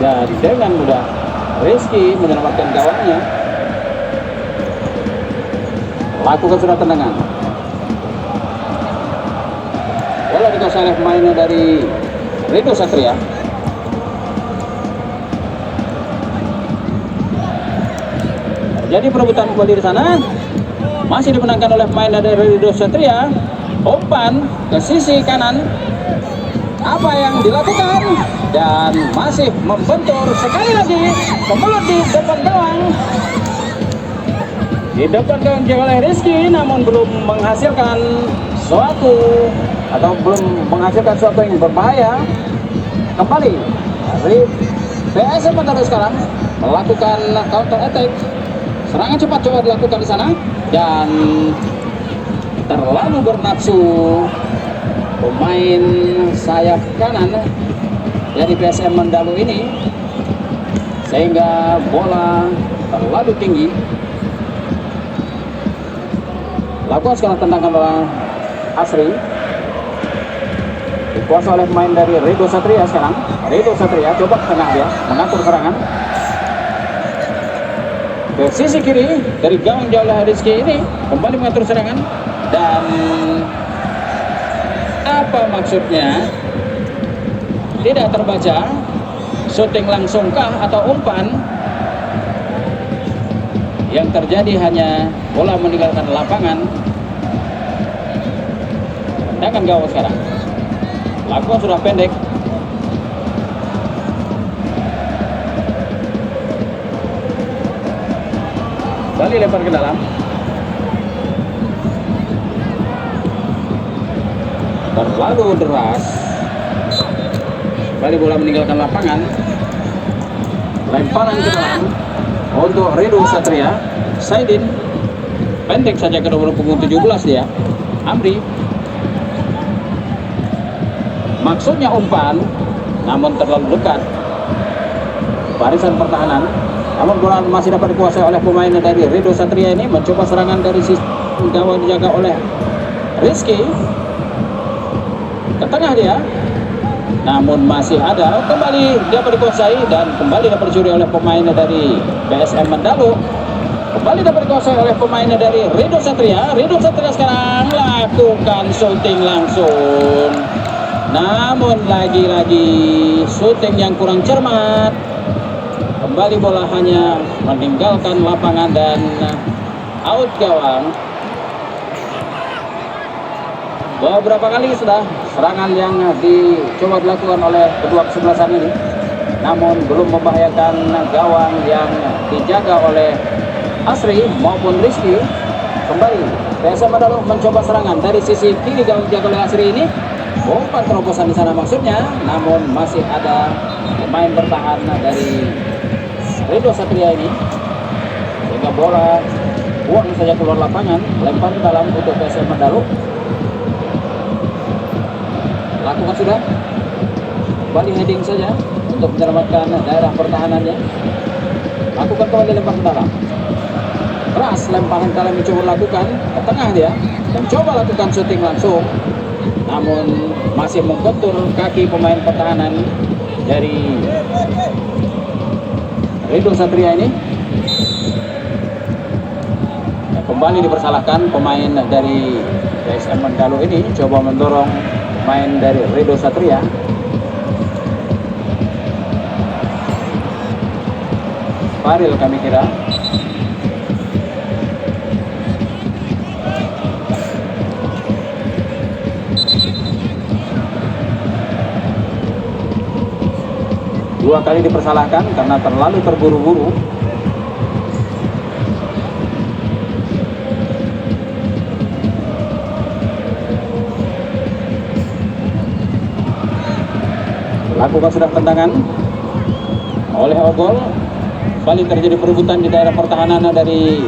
dan dengan mudah Rizky menyelamatkan gawangnya. Lakukan sudah tendangan. Bola dikuasai oleh pemain dari Ridho Satria. Jadi perebutan kembali di sana. Masih dimenangkan oleh pemain dari Ridho Satria. Umpan ke sisi kanan apa yang dilakukan, dan masih membentur sekali lagi membelut di depan gawang. Di depan gawang oleh Rizky, namun belum menghasilkan suatu atau belum menghasilkan suatu yang berbahaya. Kembali dari PSM Mandalo sekarang melakukan counter attack. Serangan cepat coba dilakukan di sana, dan terlalu bernafsu pemain sayap kanan dari PSM Mandalo ini, sehingga bola terlalu tinggi. Lakukan sekarang tendangan oleh Asri, dikuasai oleh pemain dari Rido Satria. Sekarang Rido Satria coba ke tengah, dia mengatur serangan ke sisi kiri dari gawang jauh oleh Rizky ini, kembali mengatur serangan. Dan apa maksudnya? Tidak terbaca. Syuting langsungkah atau umpan? Yang terjadi hanya bola meninggalkan lapangan. Tendangan gawang sekarang. Lakukan sudah pendek. Kembali lempar ke dalam. Terlalu deras. Kembali bola meninggalkan lapangan. Lemparan ke dalam untuk Rido Satria. Saidin pendek saja ke nomor punggung 17 dia. Amri, maksudnya umpan, namun terlalu dekat barisan pertahanan. Namun bola masih dapat dikuasai oleh pemain dari Rido Satria ini. Mencoba serangan dari sisi gawang dijaga oleh Rizky. Ke tengah dia, namun masih ada. Kembali dapat dikuasai dan kembali dapat dicuri oleh pemain dari PSM Mandalo. Kembali dapat dikuasai oleh pemain dari Rido Satria. Rido Satria sekarang lakukan syuting langsung, namun lagi-lagi syuting yang kurang cermat. Kembali bola hanya meninggalkan lapangan dan out gawang. Beberapa kali sudah serangan yang dicoba dilakukan oleh kedua kesebelasan ini, namun belum membahayakan gawang yang dijaga oleh Asri maupun Rizky. Kembali PSM Mandalo mencoba serangan dari sisi kiri gawang dijaga oleh Asri ini. Umpan terobosan di sana maksudnya, namun masih ada pemain bertahan dari Rido Satria ini, sehingga bola buang saja keluar lapangan. Lempar ke dalam untuk PSM Mandalo. Lakukan sudah, kembali heading saja untuk menyelamatkan daerah pertahanannya. Lakukan kembali lempar ke dalam. Keras lemparan kalian mencoba lakukan ke tengah dia, mencoba lakukan syuting langsung, namun masih membentur kaki pemain pertahanan dari Rido Satria ini. Kembali dipersalahkan pemain dari PSM Mandalo ini, coba mendorong pemain dari Rido Satria. Faril kami kira. Dua kali dipersalahkan karena terlalu terburu-buru. Lakukan sudah tendangan oleh Ogol. Kembali terjadi perebutan di daerah pertahanan dari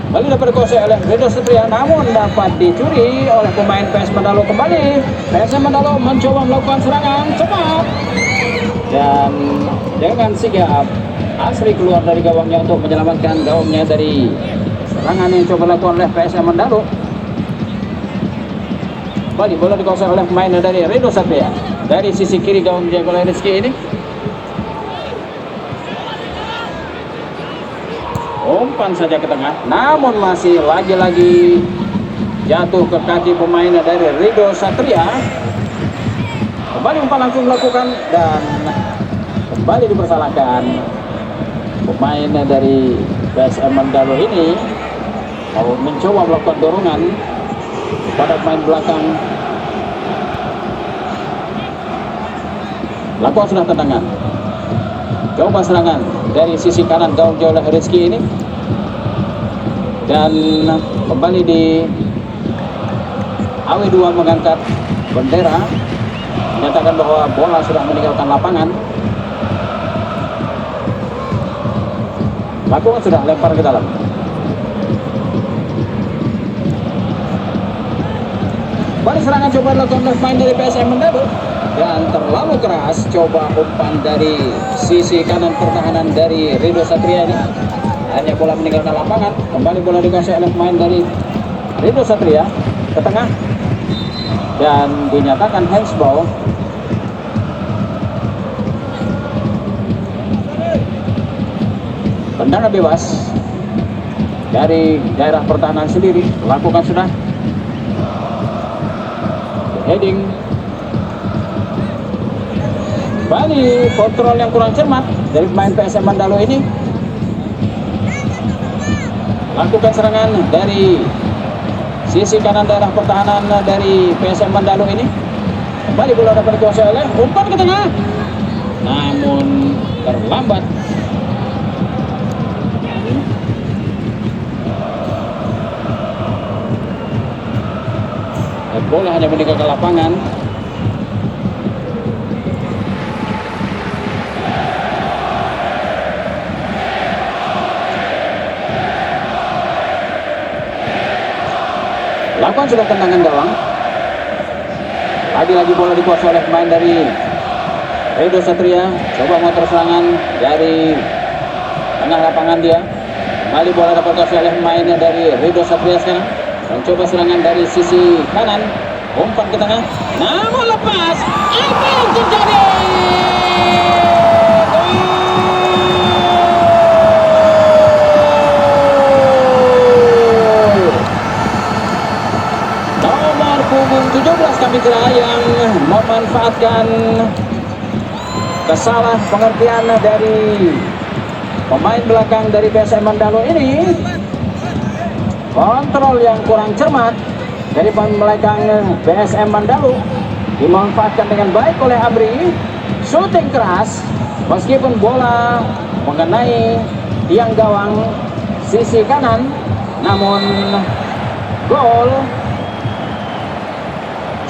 kembali dapat dikuasai oleh Rido Satria, namun dapat dicuri oleh pemain PS Mandalo. Kembali PSM Mandalo mencoba melakukan serangan cepat dan dengan sigap Asri keluar dari gawangnya untuk menyelamatkan gawangnya dari serangan yang coba dilakukan oleh PSM Mandalo. Kembali bola dikuasai oleh pemain dari Rido Satria dari sisi kiri gawang dijaga oleh Rizky ini. Umpan saja ke tengah, namun masih lagi-lagi jatuh ke kaki pemain dari Rido Satria. Kembali umpan langsung dilakukan dan kembali dipersalahkan pemain dari PSM Mandalo ini. Mau mencoba melakukan dorongan pada pemain belakang Lakukan sudah tendangan. Coba serangan dari sisi kanan gawang oleh Rizky ini. Dan kembali di AW2 mengangkat bendera, menyatakan bahwa bola sudah meninggalkan lapangan. Lakukan sudah lempar ke dalam. Balik serangan coba dilakukan oleh pemain dari PSM Manado dan terlalu keras. Coba umpan dari sisi kanan pertahanan dari Rido Satria ini. Hanya bola meninggalkan lapangan. Kembali bola dikuasai oleh pemain dari Rido Satria ke tengah dan dinyatakan handsball. Tendangan bebas dari daerah pertahanan sendiri. Lakukan sudah. Heading. Kembali kontrol yang kurang cermat dari pemain PSM Mandalo ini. Lakukan serangan dari sisi kanan daerah pertahanan dari PSM Mandalo ini. Kembali bola dapat dikuasai oleh umpan ke tengah, namun terlambat. Dan bola hanya meninggalkan lapangan. Lakukan sudah tendangan gawang. Lagi-lagi bola dikuasai oleh pemain dari Rido Satria. Coba motor serangan dari tengah lapangan dia. Kembali bola dapat dikuasai oleh pemainnya dari Rido Satria sekarang. Mencoba serangan dari sisi kanan. Umpan ke tengah. Namun lepas. Apa yang terjadi? Punggung 17 Kapitra yang memanfaatkan kesalah pengertian dari pemain belakang dari PSM Mandalo ini. Kontrol yang kurang cermat dari pemain belakang PSM Mandalo dimanfaatkan dengan baik oleh Abri. Shooting keras meskipun bola mengenai tiang gawang sisi kanan, namun gol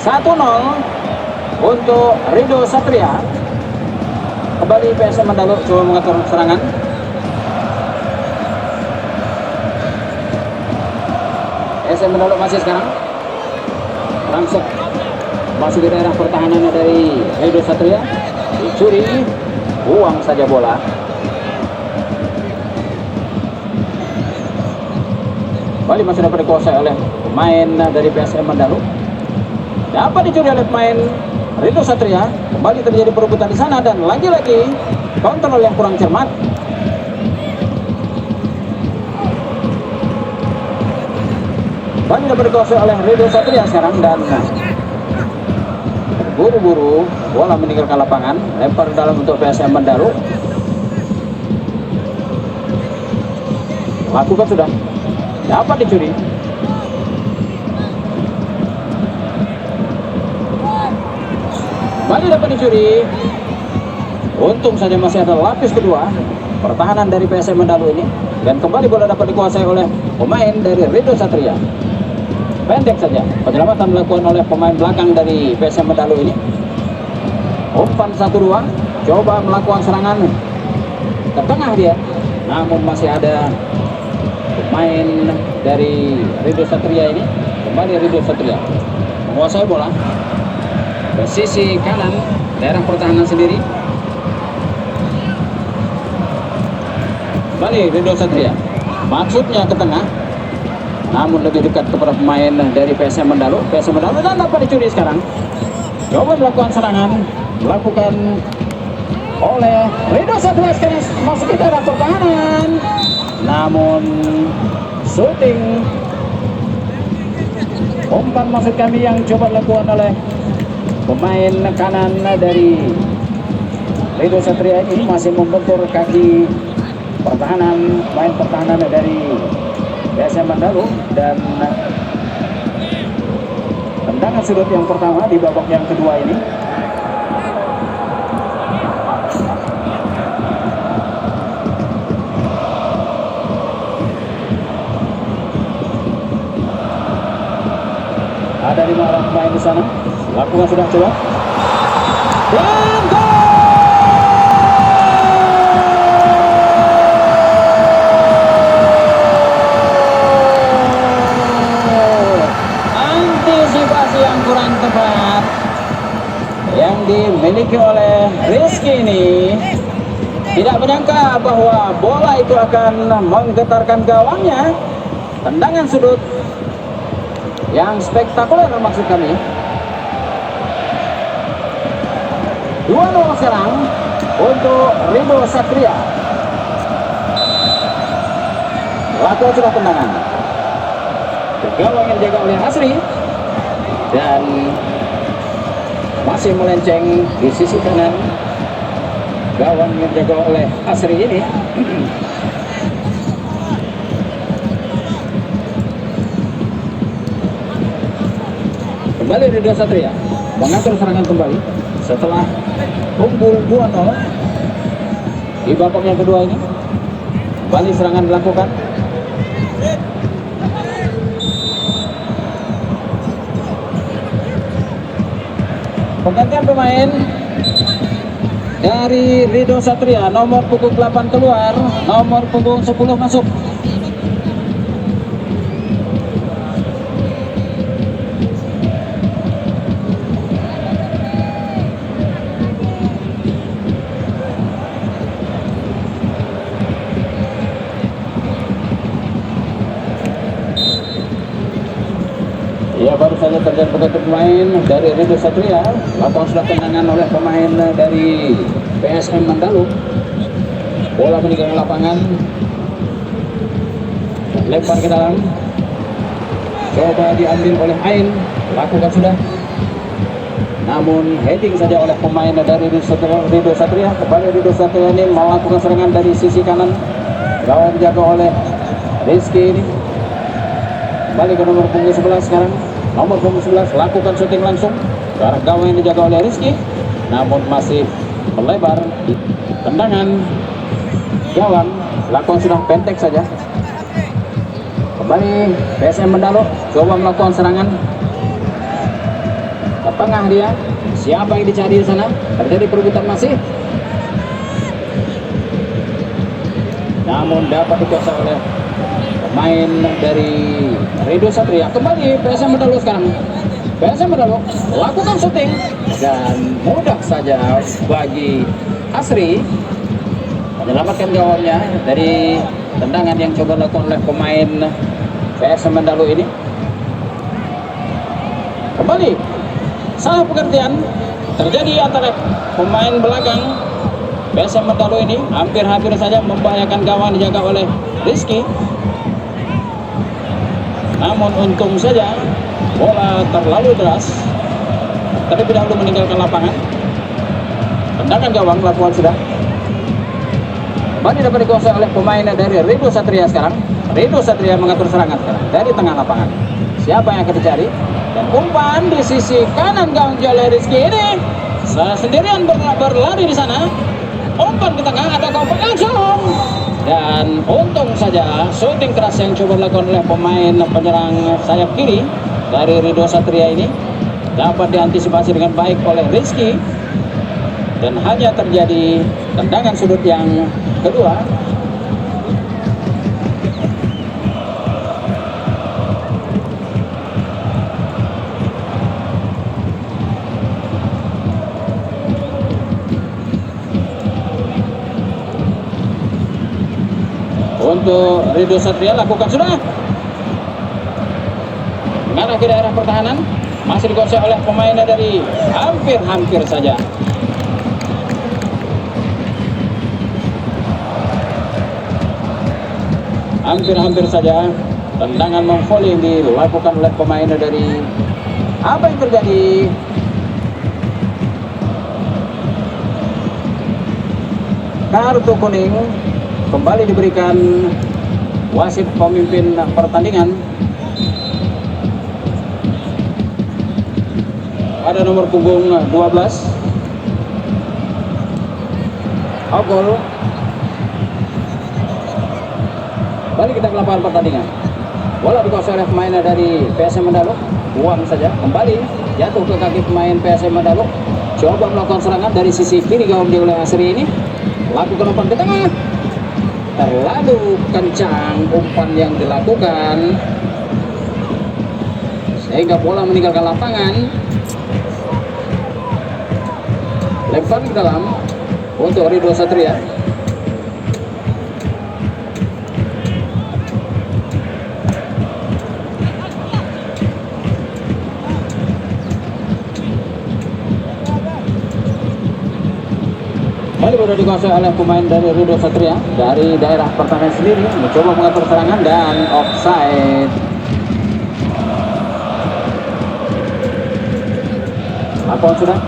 1-0 untuk Rido Satria. Kembali PSM Mandalo coba mengatur serangan. PSM Mandalo masih sekarang langsung masuk ke daerah pertahanan dari Rido Satria. Dicuri, buang saja bola. Kembali masih dapat dikuasai oleh pemain dari PSM Mandalo. Dapat dicuri oleh pemain Rido Satria. Kembali terjadi perebutan di sana dan lagi-lagi kontrol yang kurang cermat. Kembali dapat dikuasai oleh Rido Satria sekarang dan buru-buru bola meninggalkan lapangan. Lempar ke dalam untuk PSM Mandalo. Lakukan sudah. Dapat dicuri. Kembali dapat dicuri. Untung saja masih ada lapis kedua pertahanan dari PSM Mandalo ini. Dan kembali bola dapat dikuasai oleh pemain dari Rido Satria. Pendek saja penyelamatan dilakukan oleh pemain belakang dari PSM Mandalo ini. Umpan 1-2. Coba melakukan serangan ke tengah dia, namun masih ada pemain dari Rido Satria ini. Kembali Rido Satria menguasai bola ke sisi kanan daerah pertahanan sendiri. Kembali Rido Satria, maksudnya ke tengah, namun lebih dekat kepada pemain dari PSM Mandalo. PSM Mandalo dan dapat dicuri sekarang. Coba melakukan serangan, dilakukan oleh Rido Satria sekarang masuk ke daerah pertahanan, namun shooting umpan maksud kami yang coba dilakukan oleh pemain kanan dari Rido Satria ini masih membentur kaki pertahanan, main pertahanan dari PSM Mandalo. Dan tendangan sudut yang pertama di babak yang kedua ini. di sana. Lakukan sudah coba. Dan gol! Antisipasi yang kurang tepat yang dimiliki oleh Rizky ini. Tidak menyangka bahwa bola itu akan menggetarkan gawangnya. Tendangan sudut yang spektakuler maksud kami. 2-0 sekarang untuk Rido Satria. Laku sudah tendangan. Gawang yang dijaga oleh Asri dan masih melenceng di sisi kanan. Gawang yang dijaga oleh Asri ini. Kembali Rido Satria mengatur serangan kembali setelah unggul 2-0 di babak yang kedua ini. Kembali serangan dilakukan. Penggantian pemain dari Rido Satria, nomor punggung 8 keluar, nomor punggung 10 masuk. Ya, baru saja terjadi pengganti pemain dari Rido Satria. Lapangan sudah tendangan oleh pemain dari PSM Mandalu. Bola meninggalkan lapangan, lempar ke dalam, coba diambil oleh Ain. Lakukan sudah, namun heading saja oleh pemain dari Rido Satria. Kembali Rido Satria ini melakukan serangan dari sisi kanan. Gawang dijaga oleh Rizky ini. Kembali ke nomor punggung 11 sekarang. Nomor punggung 11 lakukan syuting langsung ke arah gawang yang dijaga oleh Rizky, namun masih melebar. Tendangan gawang, lakukan sudah pendek saja. Kembali PSM Mandalu coba melakukan serangan ke tengah dia. Siapa yang dicari di sana? Terjadi perebutan masih, namun dapat dikuasai oleh pemain dari Rido Satria. Kembali PSM Mandalu sekarang. PSM Mandalu lakukan syuting dan mudah saja bagi Asri menyelamatkan gawangnya dari tendangan yang coba dilakukan oleh pemain PSM Mandalu ini. Kembali salah pengertian terjadi antara pemain belakang PSM Mandalu ini. Hampir-hampir saja membahayakan gawang dijaga oleh Rizky, namun untung saja bola terlalu deras, terlebih dahulu meninggalkan lapangan. Tendangan gawang lakukan sudah. Kembali dapat dikuasai oleh pemain dari Rido Satria sekarang. Rido Satria mengatur serangan sekarang dari tengah lapangan. Siapa yang akan dicari? Dan umpan di sisi kanan gawang oleh Rizky ini. Sendirian berlari di sana. Umpan ke tengah, ada umpan langsung. Dan untung saja shooting keras yang coba dilakukan oleh pemain penyerang sayap kiri dari Rido Satria ini dapat diantisipasi dengan baik oleh Rizky, dan hanya terjadi tendangan sudut yang kedua. Untuk Rido Satria lakukan sudah mengarah ke daerah pertahanan, masih dikuasai oleh pemain dari hampir saja. Hampir saja tendangan memvolley dilakukan oleh pemain dari. Apa yang terjadi? Kartu kuning kembali diberikan wasit pemimpin pertandingan pada nomor punggung 12 Ogol. Balik kita ke lapangan pertandingan. Bola dikuasai oleh pemain dari PSM Mandalu. Buang saja kembali jatuh ke kaki pemain PSM Mandalu. Coba melakukan serangan dari sisi kiri gawang dia oleh Asri ini, lakukan umpan ke tengah, terlalu kencang umpan yang dilakukan sehingga bola meninggalkan lapangan. Lempar ke dalam untuk Ridho Satria. Kali sudah dikuasai oleh pemain dari Ridho Satria dari daerah pertahanan sendiri, mencoba mengatur serangan dan offside. Lakukan sudah.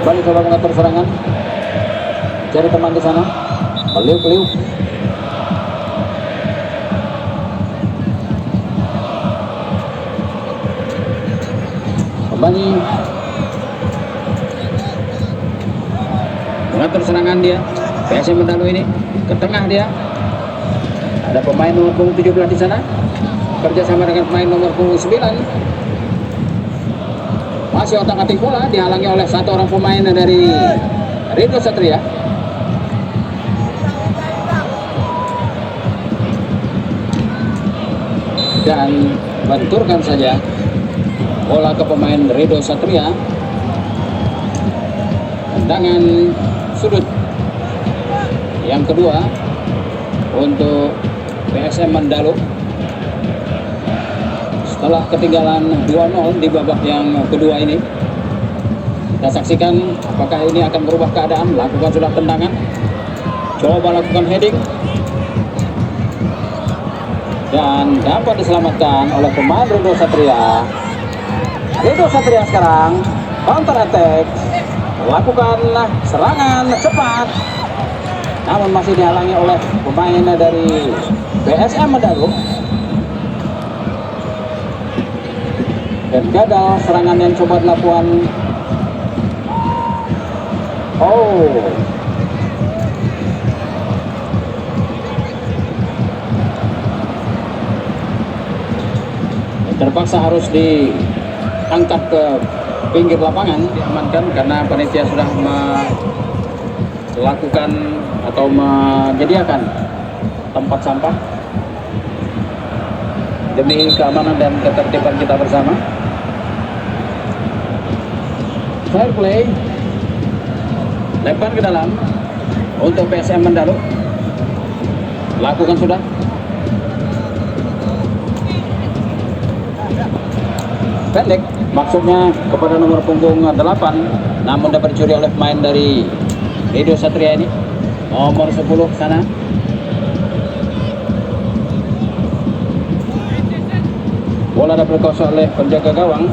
Kembali coba mengatur serangan. Cari teman di sana. Keliu-keliu. Kembali mengatur serangan dia. PSM Mandalu ini ke tengah dia. Ada pemain nomor punggung 17 di sana. Kerjasama dengan pemain nomor punggung 9. Masih otak-atik bola, dihalangi oleh satu orang pemain dari Ridho Satria. Dan benturkan saja bola ke pemain Ridho Satria. Tendangan sudut yang kedua untuk PSM Mandalu. Setelah ketinggalan 2-0 di babak yang kedua ini, kita saksikan apakah ini akan berubah keadaan. Lakukan sudah tendangan, coba lakukan heading, dan dapat diselamatkan oleh pemain Ridho Satria. Ridho Satria sekarang counter attack, lakukan serangan cepat, namun masih dihalangi oleh pemain dari PSM Mandalu. Dan gagal serangan yang coba dilakukan. Terpaksa harus diangkat ke pinggir lapangan, diamankan karena panitia sudah melakukan atau menyediakan tempat sampah demi keamanan dan ketertiban kita bersama. Fair play, lempar ke dalam untuk PSM Mandalu. Lakukan sudah. Pendek, maksudnya kepada nomor punggung 8, namun dapat dicuri oleh pemain dari Ridho Satria ini, nomor 10 sana. Bola dapat dikuasai oleh penjaga gawang.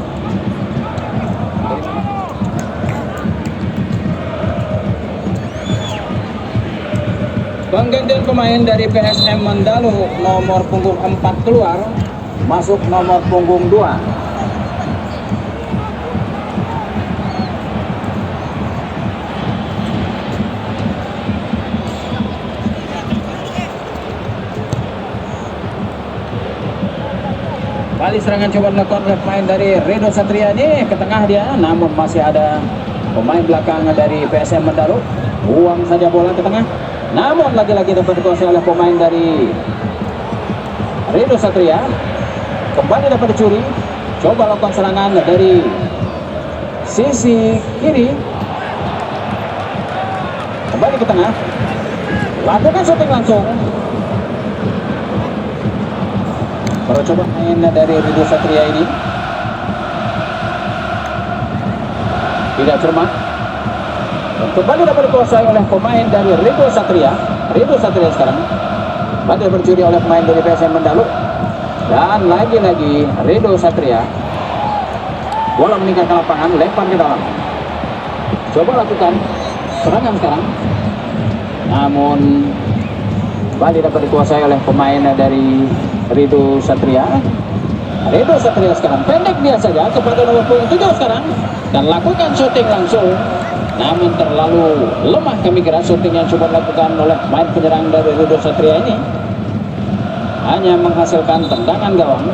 Penggantian pemain dari PSM Mandalu, nomor punggung 4 keluar, masuk nomor punggung 2. Kali serangan coba dilakukan oleh pemain dari Ridho Satria ini, ke tengah dia, namun masih ada pemain belakang dari PSM Mandalu. Buang saja bola ke tengah, namun lagi-lagi dapat dikuasai oleh pemain dari Ridho Satria. Kembali dapat dicuri. Coba lakukan serangan dari sisi kiri, kembali ke tengah, lakukan shooting langsung. Baru coba main dari Ridho Satria ini tidak cermat. Kembali dapat dikuasai oleh pemain dari Ridho Satria. Ridho Satria sekarang bantu bercuri oleh pemain dari PSM Mandalu. Dan lagi-lagi Ridho Satria. Bola meninggalkan lapangan, lempar ke dalam. Coba lakukan serangan sekarang, namun kembali dapat dikuasai oleh pemain dari Ridho Satria. Ridho Satria sekarang pendek dia saja kepada nomor punggung 7 sekarang, dan lakukan shooting langsung, namun terlalu lemah kami kira shooting yang coba dilakukan oleh pemain penyerang dari Ridho Satria ini, hanya menghasilkan tendangan gawang.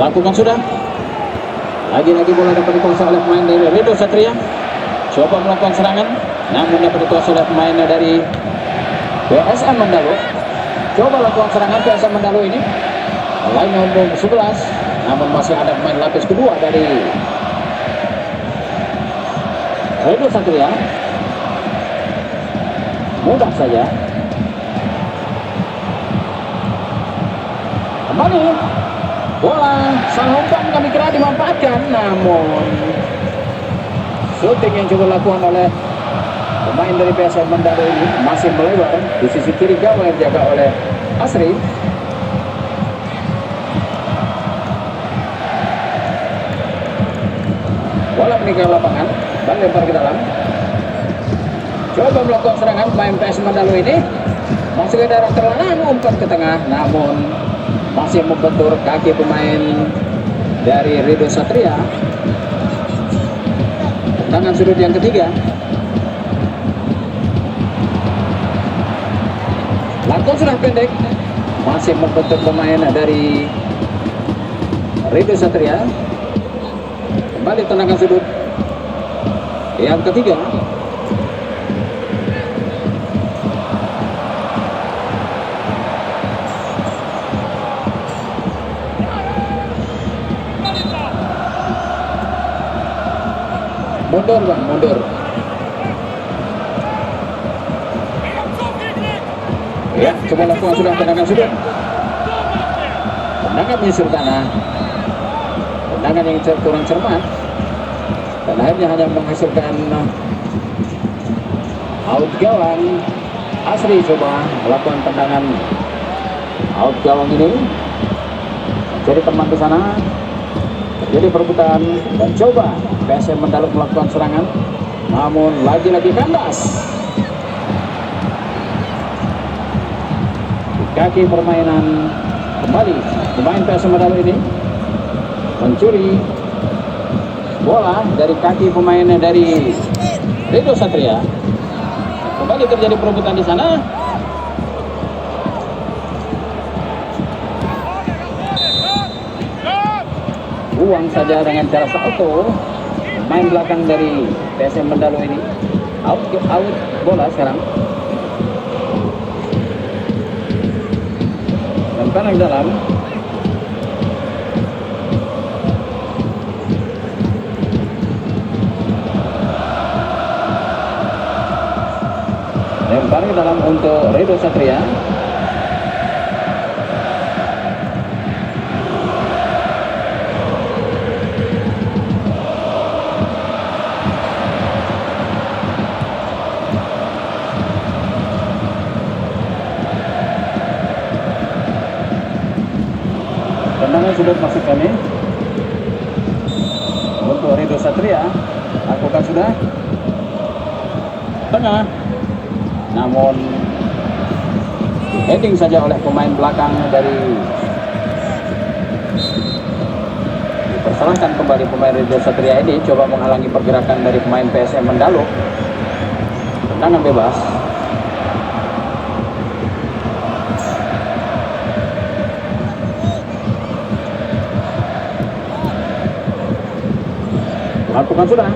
lakukan sudah. Lagi-lagi bola dapat dikuasai oleh pemain dari Rido Satria. Coba melakukan serangan, namun dapat dikuasai oleh pemain dari PSM Mandalo. Coba lakukan serangan PSM Mandalo ini. Lainnya untuk 11, namun masih ada pemain lapis kedua dari Rido Satria. Mudah saja. Kembali bola sang umpan kami kira dimanfaatkan, namun shooting yang coba lakukan oleh pemain dari PSM Mandalo ini masih melebar di sisi kiri gawang yang dijaga oleh Asri. Bola meninggal lapangan dan lempar ke dalam. Coba melakukan serangan pemain PSM Mandalo ini, masuk ke daerah terlalu umpan ke tengah, namun masih membentur kaki pemain dari Rido Satria. Tendangan sudut yang ketiga. Lakukan sudah pendek, masih membentur pemain dari Rido Satria. Kembali tendangan sudut yang ketiga. Mundur bang, mundur. Ya, coba lakukan sudah tendangan sudut. Tendangan menyisir tanah. Tendangan yang kurang cermat. Dan akhirnya hanya menghasilkan out gawang. Asri coba melakukan tendangan out gawang ini. Jadi teman di sana. Jadi perebutan dan coba PSM Mandalo melakukan serangan, namun lagi-lagi kandas. Di kaki permainan kembali pemain PSM Mandalo ini mencuri bola dari kaki pemain dari Rido Satria. Kembali terjadi perebutan di sana. Buang saja dengan cara salto. Main belakang dari PSM Mandalo ini out bola sekarang. Lempar ke dalam. Lempar ke dalam untuk Rido Satria. Tendangan sudah masuk kami untuk Rido Satria. Lakukan sudah tengah, namun heading saja oleh pemain belakang dari dipersalahkan kembali pemain Rido Satria ini. Coba menghalangi pergerakan dari pemain PSM Mandalo. Tendangan bebas. Lakukan sudah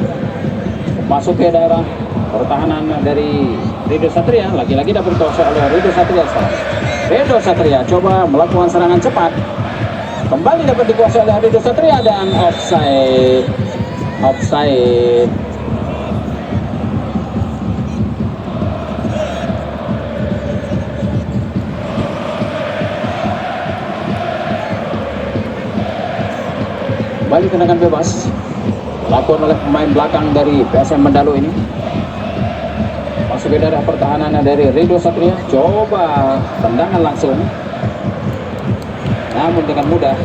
masuk ke daerah pertahanan dari Rido Satria. Lagi-lagi dapat dikuasai oleh Rido Satria sekarang. Rido Satria coba melakukan serangan cepat, kembali dapat dikuasai oleh Rido Satria dan offside. Kembali tendangan bebas lakukan oleh pemain belakang dari PSM Mandalo ini. Masuk ke daerah pertahanan dari Rido Satria. Coba tendangan langsung, namun dengan mudah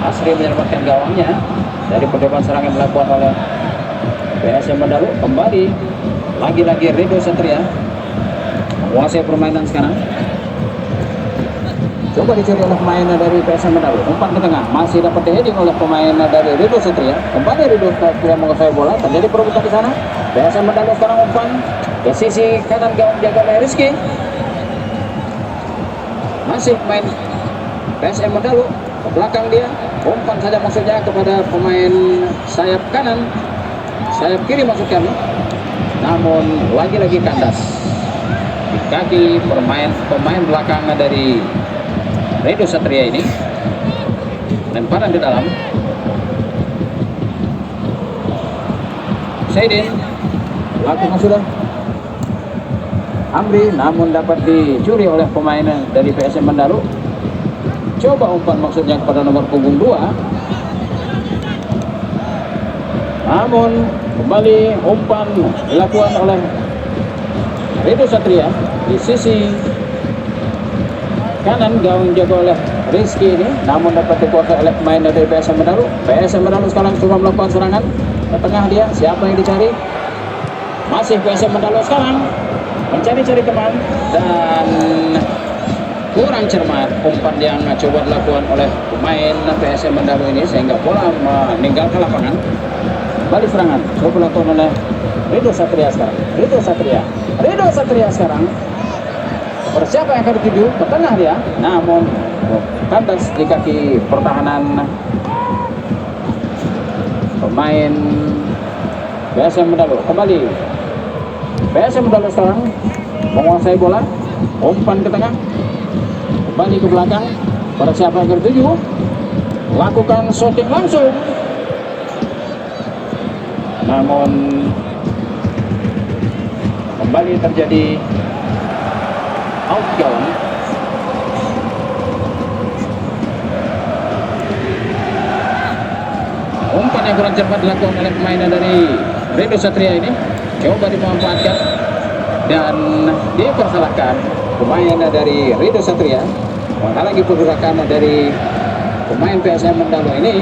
Asri menyelamatkan gawangnya dari percobaan serangan dilakukan oleh PSM Mandalo. Kembali lagi-lagi Rido Satria menguasai permainan sekarang. Coba dicuri oleh pemain dari PSM Mandalo. Umpan ke tengah, masih dapat di-heading oleh pemain dari Rido Satria. Kembali Rido Satria menguasai bola, terjadi perebutan di sana. PSM Mandalo sekarang umpan ke sisi kanan gawang jaga oleh Rizky. Masih pemain PSM Mandalu. Ke belakang dia, umpan saja maksudnya kepada pemain sayap kanan, sayap kiri maksud kami. Namun lagi-lagi kandas di kaki pemain belakang dari Redo Satria ini. Lemparan ke dalam. Saidin lakukan sudah Amri, namun dapat dicuri oleh pemain dari PSM Mandalu. Coba umpan maksudnya kepada nomor punggung 2, namun kembali umpan dilakukan oleh Redo Satria di sisi kanan. Gawang jaga oleh Rizky ini, namun dapat dikuasai oleh pemain dari PSM Mandalu. PSM Mandalu sekarang sudah melakukan serangan ke tengah dia. Siapa yang dicari? Masih PSM Mandalu sekarang mencari-cari teman, dan kurang cermat umpan yang coba dilakukan oleh pemain PSM Mandalu ini sehingga bola meninggalkan lapangan. Balik serangan coba dilakukan oleh Redo Satria sekarang. Redo Satria sekarang bersiapa yang akan dituju ke tengah dia, namun kandas di kaki pertahanan pemain PSM Mandalu. Kembali PSM Mandalu sekarang menguasai bola, umpan ke tengah, kembali ke belakang. Pada siapa yang tertuju, lakukan shooting langsung, namun kembali terjadi out gawang. Umpan yang kurang cepat dilakukan oleh pemain dari Redo Satria ini, coba dimanfaatkan dan dipersalahkan pemain dari Redo Satria menghalangi pergerakan dari pemain PSM Mandalu ini.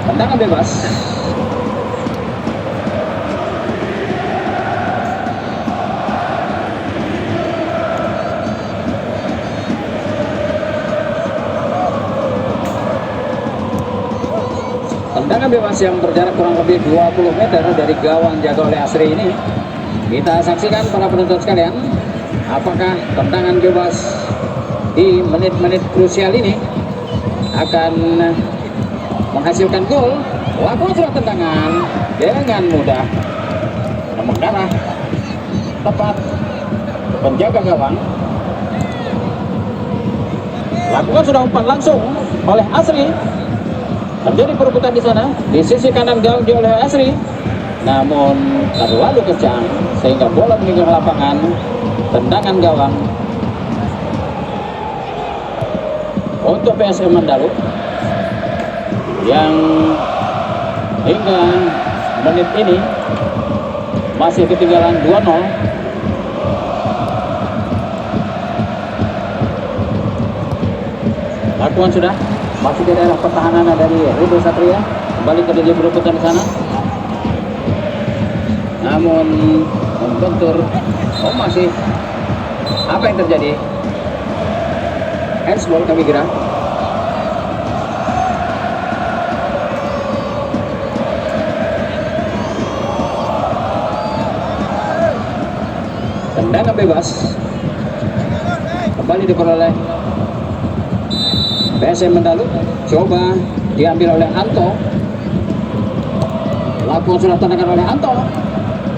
Tendangan bebas. Tendangan bebas yang berjarak kurang lebih 20 meter dari gawang jaga oleh Asri ini. Kita saksikan para penonton sekalian, apakah tendangan bebas di menit-menit krusial ini akan menghasilkan gol. Lakukan sudah tendangan dengan mudah, mengarah tepat penjaga gawang. Lakukan sudah umpan langsung oleh Asri. Terjadi perebutan di sana di sisi kanan gawang oleh Asri, namun terlalu kencang sehingga bola meninggalkan lapangan. Tendangan gawang untuk PSM Mandalu yang hingga menit ini masih ketinggalan 2-0. Lakukan sudah masih di daerah pertahanan dari Redo Satria, kembali ke dalam perebutan di sana, namun membentur. Masih apa yang terjadi? Handsball kami kira. Tendangan bebas kembali diperoleh PSM Mandalu. Coba diambil oleh Anto. Lakukan sudah tendangan oleh Anto.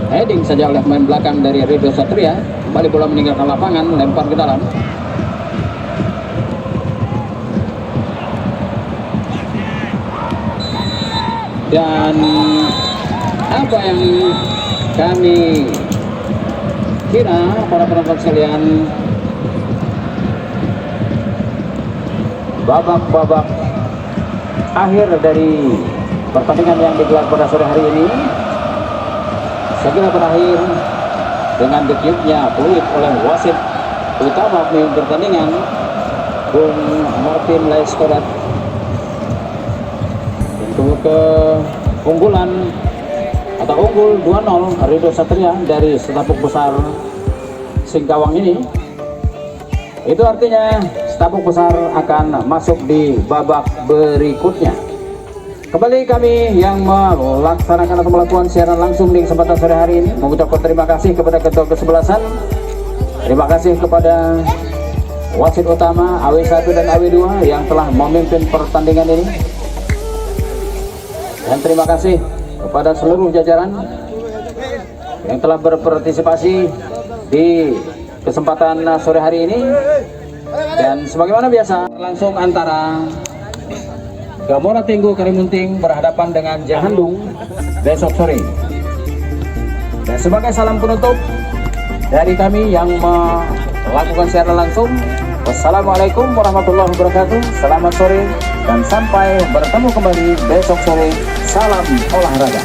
Heading saja oleh pemain belakang dari Redo Satria. Kembali bola meninggalkan lapangan, lempar ke dalam. Dan apa yang kami kira para penonton sekalian, babak-babak akhir dari pertandingan yang digelar pada sore hari ini segera berakhir dengan ditiupnya peluit oleh wasit utama pemimpin pertandingan, Bung Martin Laiskodat, untuk keunggulan atau unggul 2-0 Redo Satria dari Setapuk Besar Singkawang ini. Itu artinya Setapuk Besar akan masuk di babak berikutnya. Kembali kami yang melaksanakan atau melakukan siaran langsung di kesempatan sore hari ini mengucapkan terima kasih kepada ketua kesebelasan Terima kasih kepada wasit utama AW1 dan AW2 yang telah memimpin pertandingan ini. Dan terima kasih kepada seluruh jajaran yang telah berpartisipasi di kesempatan sore hari ini. Dan sebagaimana biasa langsung antara Gamora Tinggu Karimunting berhadapan dengan Jahandung besok sore. Dan sebagai salam penutup dari kami yang melakukan secara langsung, wassalamualaikum warahmatullahi wabarakatuh. Selamat sore dan sampai bertemu kembali besok sore. Salam olahraga.